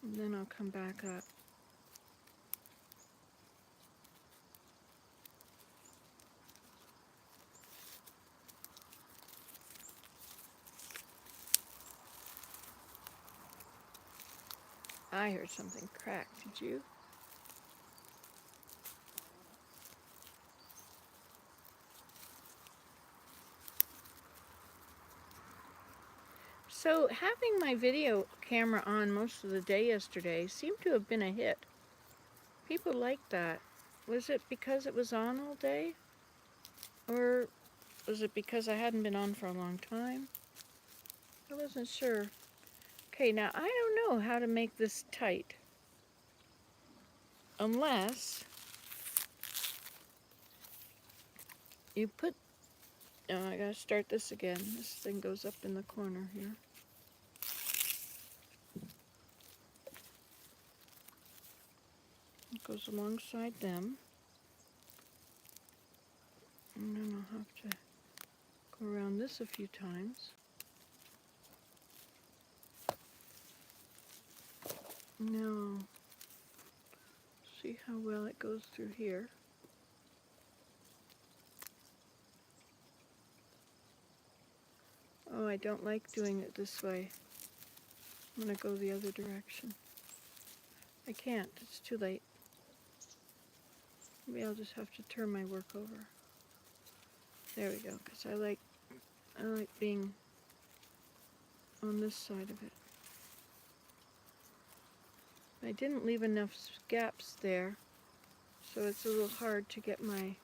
And then I'll come back up. I heard something crack, did you? So having my video camera on most of the day yesterday seemed to have been a hit. People liked that. Was it because it was on all day? Or was it because I hadn't been on for a long time? I wasn't sure. Okay, now I don't know how to make this tight. Unless you put... Oh, I gotta start this again. This thing goes up in the corner here. It goes alongside them. And then I'll have to go around this a few times. Now, see how well it goes through here. Oh, I don't like doing it this way. I'm going to go the other direction. I can't. It's too late. Maybe I'll just have to turn my work over. There we go, because I like being on this side of it. I didn't leave enough gaps there, so it's a little hard to get my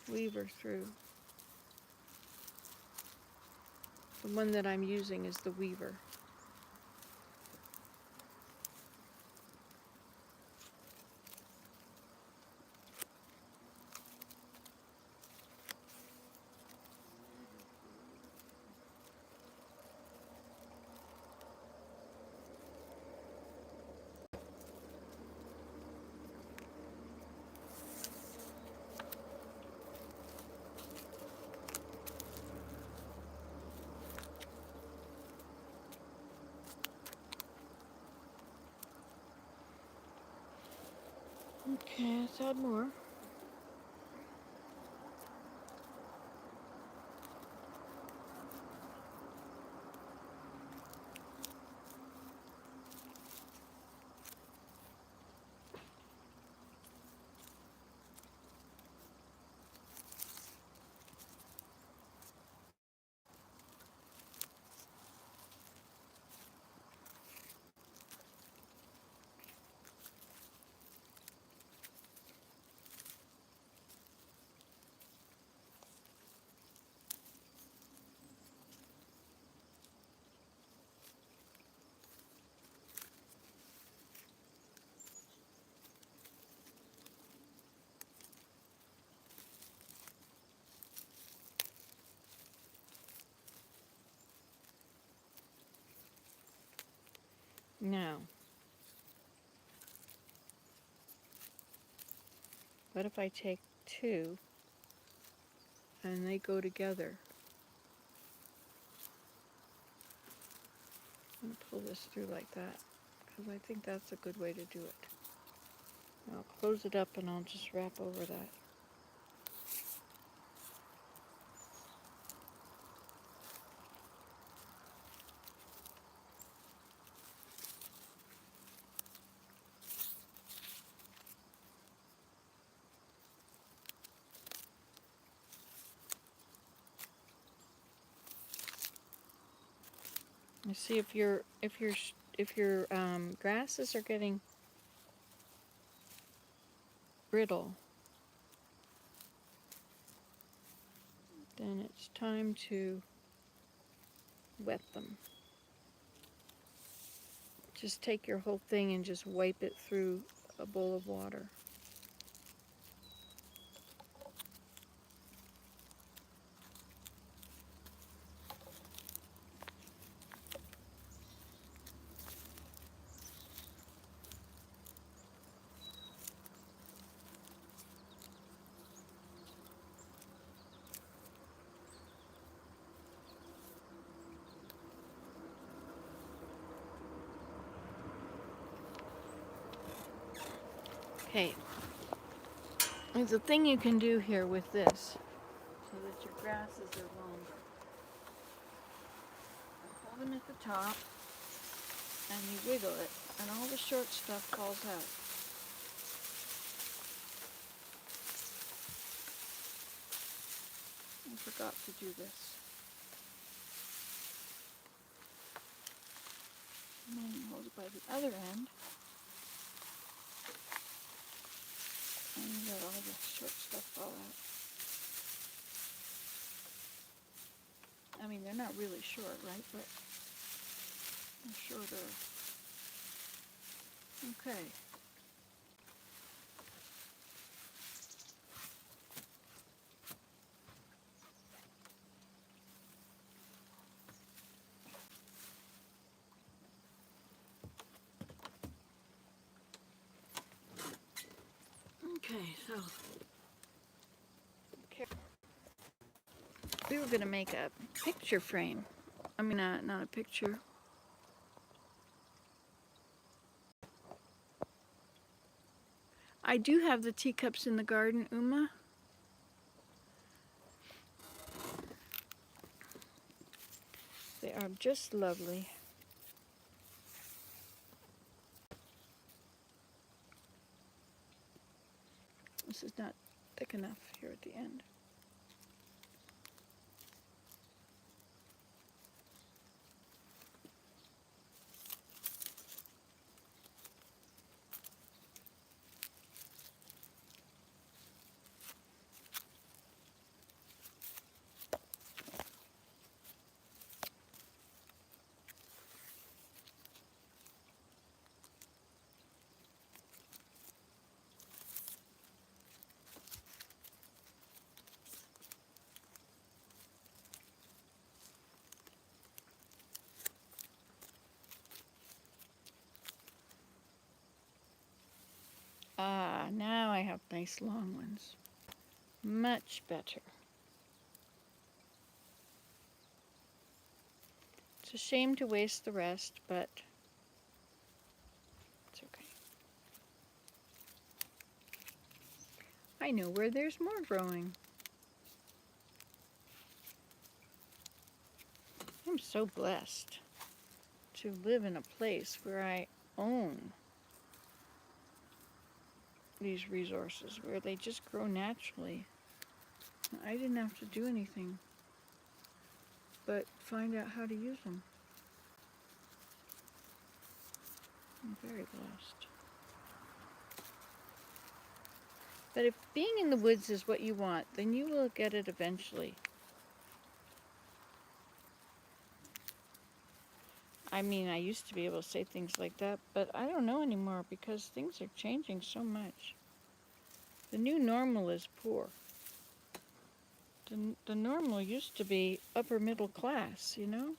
weaver through. The one that I'm using is the weaver. Okay, let's add more. Now, what if I take two and they go together? I'm going to pull this through like that, because I think that's a good way to do it. I'll close it up and I'll just wrap over that. You see, if your grasses are getting brittle, then it's time to wet them. Just take your whole thing and just wipe it through a bowl of water. Okay, there's a thing you can do here with this so that your grasses are longer. Hold them at the top and you wiggle it and all the short stuff falls out. I forgot to do this. And then you hold it by the other end and you let all the short stuff fall out. I mean, they're not really short, right? But they're shorter. Okay. Okay, so we were going to make a picture frame. I mean, not a picture. I do have the teacups in the garden, Uma. They are just lovely. This is not thick enough here at the end. Ah, now I have nice long ones. Much better. It's a shame to waste the rest, but it's okay. I know where there's more growing. I'm so blessed to live in a place where I own these resources, where they just grow naturally. I didn't have to do anything but find out how to use them. I'm very blessed. But if being in the woods is what you want, then you will get it eventually. I mean, I used to be able to say things like that, but I don't know anymore because things are changing so much. The new normal is poor. The normal used to be upper middle class, you know?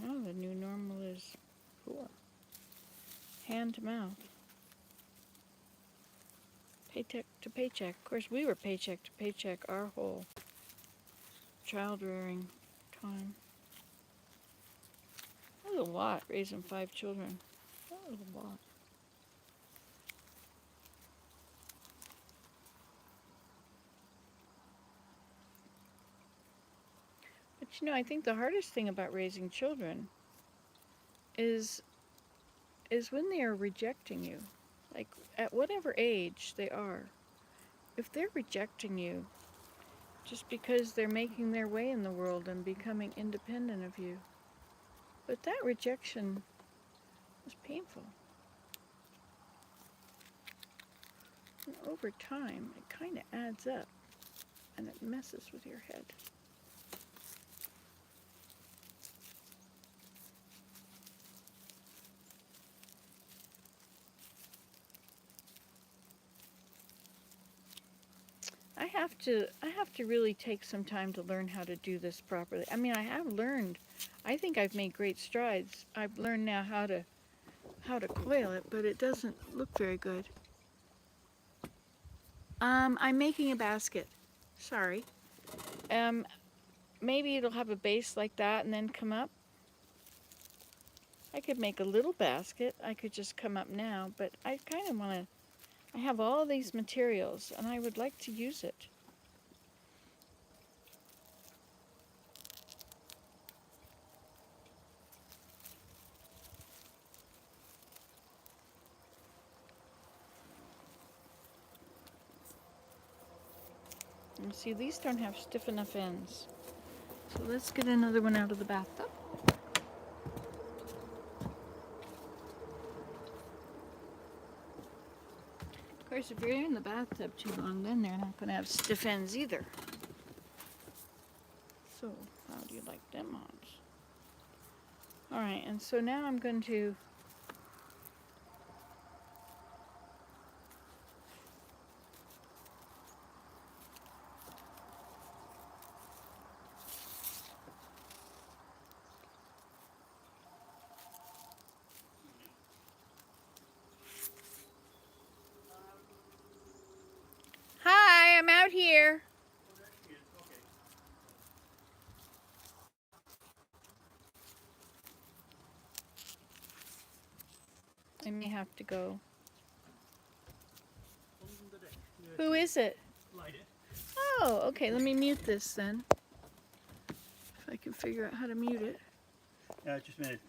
Now the new normal is poor. Hand to mouth. Paycheck to paycheck. Of course, we were paycheck to paycheck our whole child rearing time. That was a lot, raising 5 children. That was a lot. But you know, I think the hardest thing about raising children is when they are rejecting you. Like, at whatever age they are. If they're rejecting you just because they're making their way in the world and becoming independent of you. But that rejection is painful. And over time, it kind of adds up and it messes with your head. I have to really take some time to learn how to do this properly. I mean, I have learned. I think I've made great strides. I've learned now how to coil it, but it doesn't look very good. I'm making a basket. Sorry. Maybe it'll have a base like that and then come up. I could make a little basket. I could just come up now, but I kind of want to, I have all these materials and I would like to use it. And see, these don't have stiff enough ends. So let's get another one out of the bathtub. Of course, if you're in the bathtub too long, then they're not going to have stiff ends either. So, how do you like them odds? Alright, and so now I'm going to Hi, I'm out here. I may have to go. Who is it? Oh, okay, let me mute this then. If I can figure out how to mute it. Just a minute.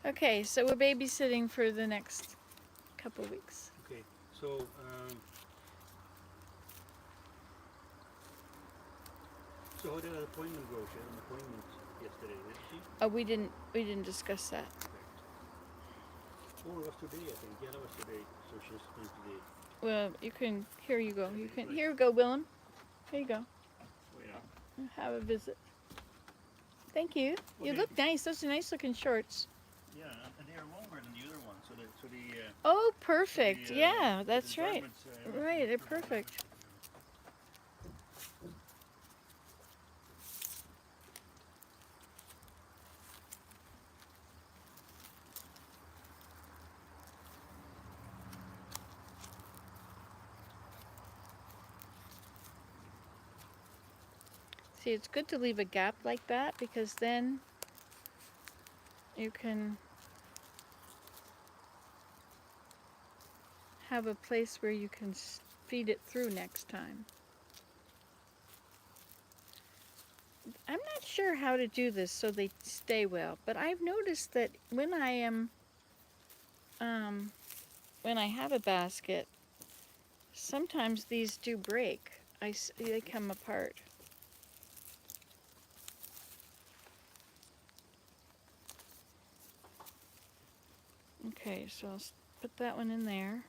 Okay, so we're babysitting for the next couple weeks. Okay, so so how did that appointment go? She had an appointment yesterday, didn't she? Oh, we didn't discuss that. Oh, it was today, I think. Yeah, that was today. So she's going today. Well, you can, here you go. You can, here you go, Willem. Here you go. Oh, yeah. Have a visit. Thank you. You Okay. look nice. Those are nice looking shorts. Yeah, and they are longer than the other one. So the Oh, perfect. the, Yeah, the that's right. garments, Right, they're perfect. See, it's good to leave a gap like that because then you can have a place where you can feed it through next time. I'm not sure how to do this so they stay well, but I've noticed that when I have a basket, sometimes these do break. They come apart. Okay, so I'll put that one in there,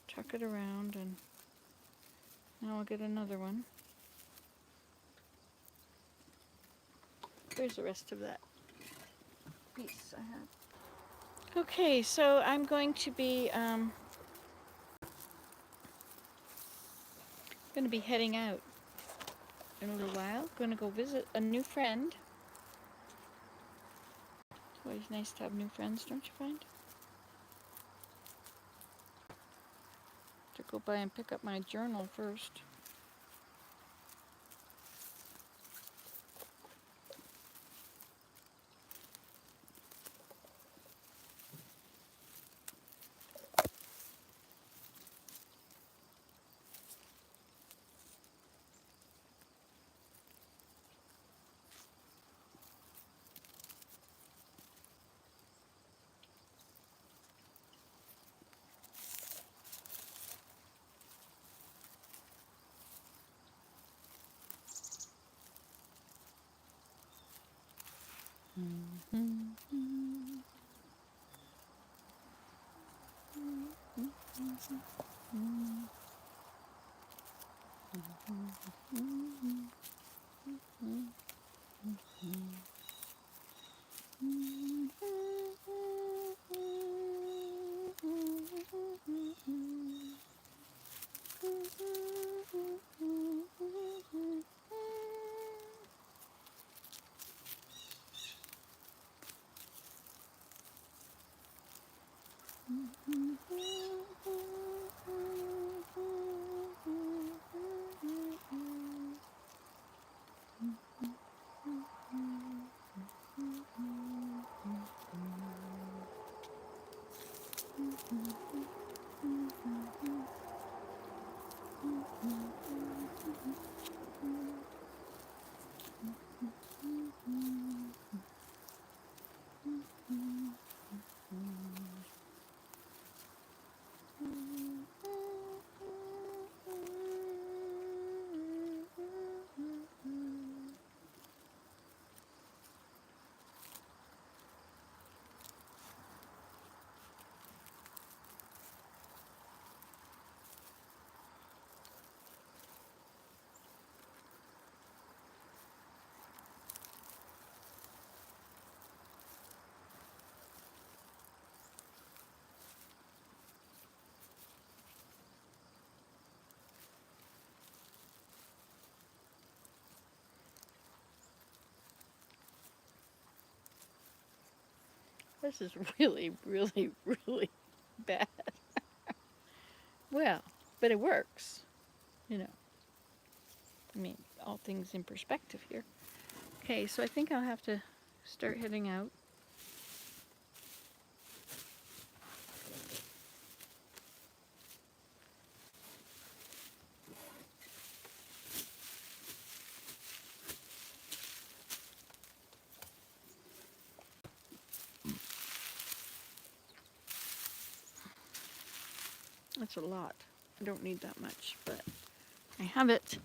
tuck it around, and now I'll get another one. Here's the rest of that piece I have. Okay, so I'm going to be heading out in a little while. Going to go visit a new friend. It's always nice to have new friends, don't you find? To go by and pick up my journal first. This is really, really, really bad. Well, but it works, you know. I mean, all things in perspective here. Okay, so I think I'll have to start heading out. That's a lot. I don't need that much, but I have it.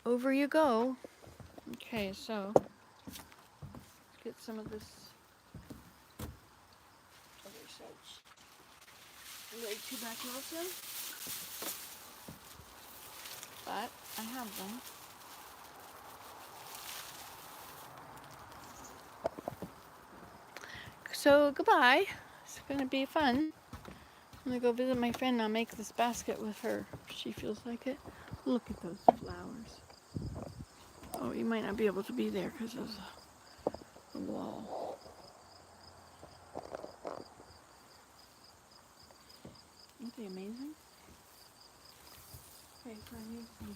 Over you go. Okay, so let's get some of this other such laid tuberculosis, but I have them. So goodbye. It's gonna be fun. I'm gonna go visit my friend and I'll make this basket with her if she feels like it. Look at those flowers. Oh, you might not be able to be there because of the wall. Aren't they amazing? Okay, so I need some.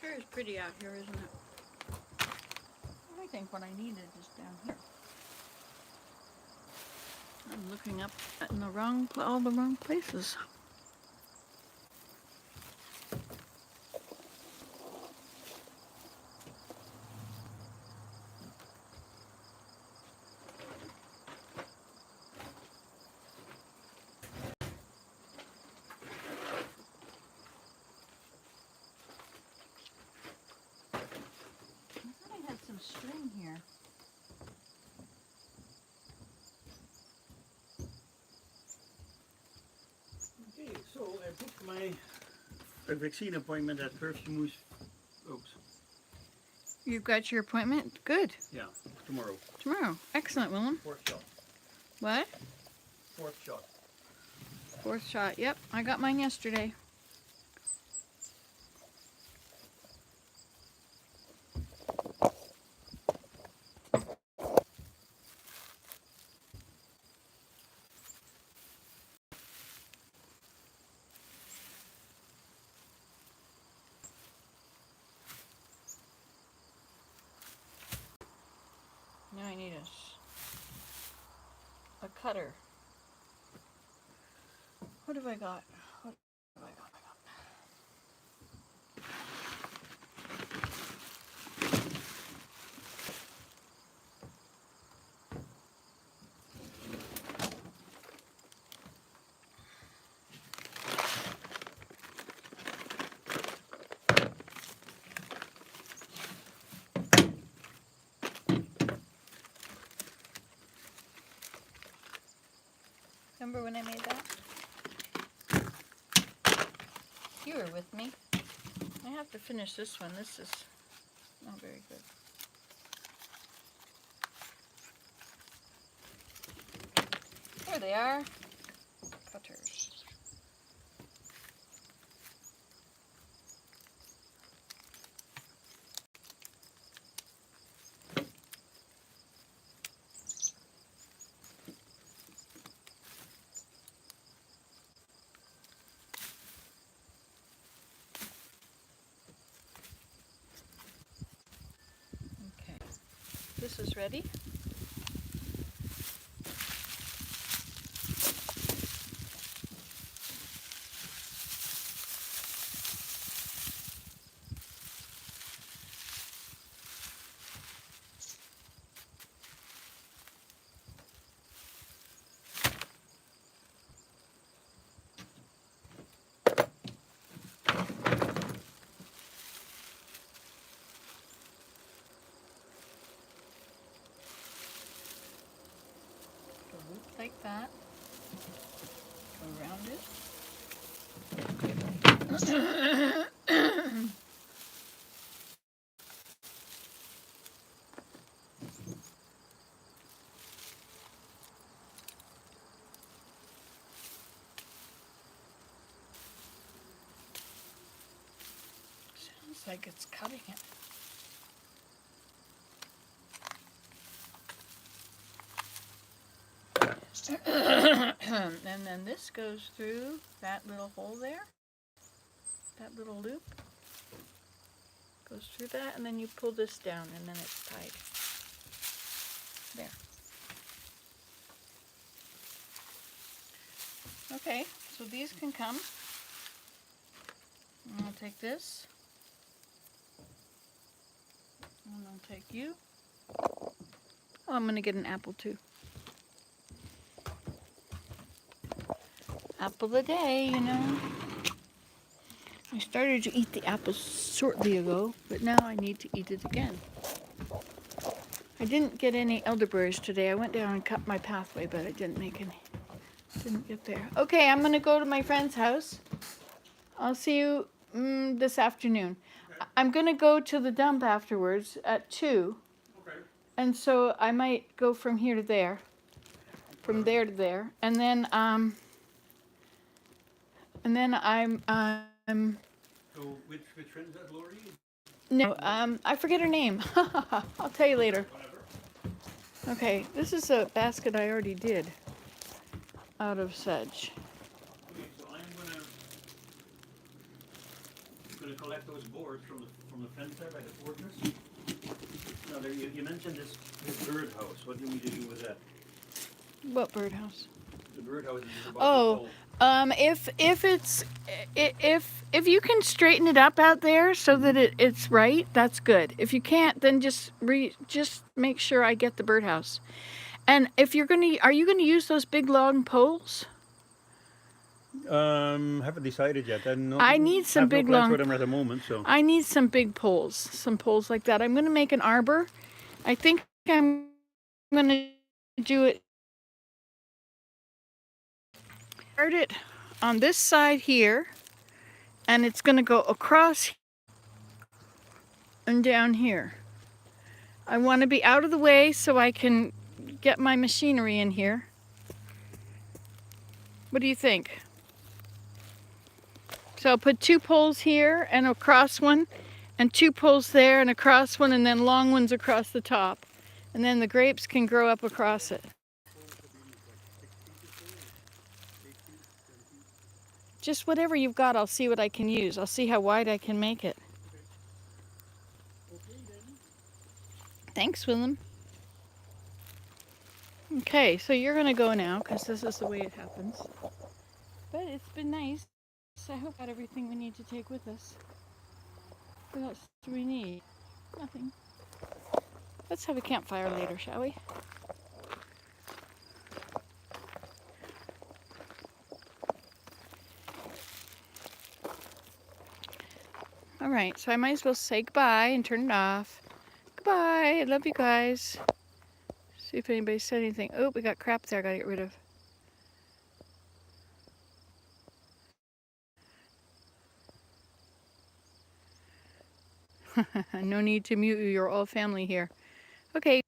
Hair is pretty out here, isn't it? I think what I needed is down here. I'm looking up in the all the wrong places. I thought I had some string here. Okay, so I booked my vaccine appointment at Moose Oaks. You've got your appointment? Good. Yeah, tomorrow. Tomorrow. Excellent, Willem. 4th shot. What? 4th shot. 4th shot. Yep, I got mine yesterday. Now I need a cutter. What have I got? What have I got? Remember when I made that? You were with me. I have to finish this one. This is not very good. There they are. Cutters. Okay. This is ready. Like that. Go around it. Sounds like it's cutting it. And then this goes through that little hole there, that little loop goes through that, and then you pull this down and then it's tied. There. Okay, so these can come. And I'll take this and I'll take you. Oh, I'm going to get an apple too. Apple of the day, you know. I started to eat the apples shortly ago, but now I need to eat it again. I didn't get any elderberries today. I went down and cut my pathway, but I didn't make any. Didn't get there. Okay, I'm going to go to my friend's house. I'll see you this afternoon. Okay. I'm going to go to the dump afterwards at 2. Okay. And so I might go from here to there. From there to there. And then I'm So which friend is that, Lori? no, I forget her name. I'll tell you later. Whatever. Okay, this is a basket I already did out of sedge. Okay, so I'm gonna collect those boards from the fence there by the fortress. Now there you mentioned this birdhouse. What do you need to do with that? What birdhouse? The birdhouse is about Oh, if you can straighten it up out there so that it's right, that's good. If you can't, then just make sure I get the birdhouse. And if are you gonna use those big long poles? Haven't decided yet. I need some big long. for them at the moment, so. I need some big poles, some poles like that. I'm gonna make an arbor. I think I'm gonna do it. Start it on this side here, and it's gonna go across and down here. I want to be out of the way so I can get my machinery in here. What do you think? So I'll put 2 poles here and a cross one, and 2 poles there and a cross one, and then long ones across the top. And then the grapes can grow up across it. Just whatever you've got, I'll see what I can use. I'll see how wide I can make it. Thanks, Willem. Okay, so you're going to go now because this is the way it happens. But it's been nice. I hope we got everything we need to take with us. What else do we need? Nothing. Let's have a campfire later, shall we? All right, so I might as well say goodbye and turn it off. Goodbye. I love you guys. See if anybody said anything. Oh, we got crap there I gotta get rid of. No need to mute you. You're all family here. Okay.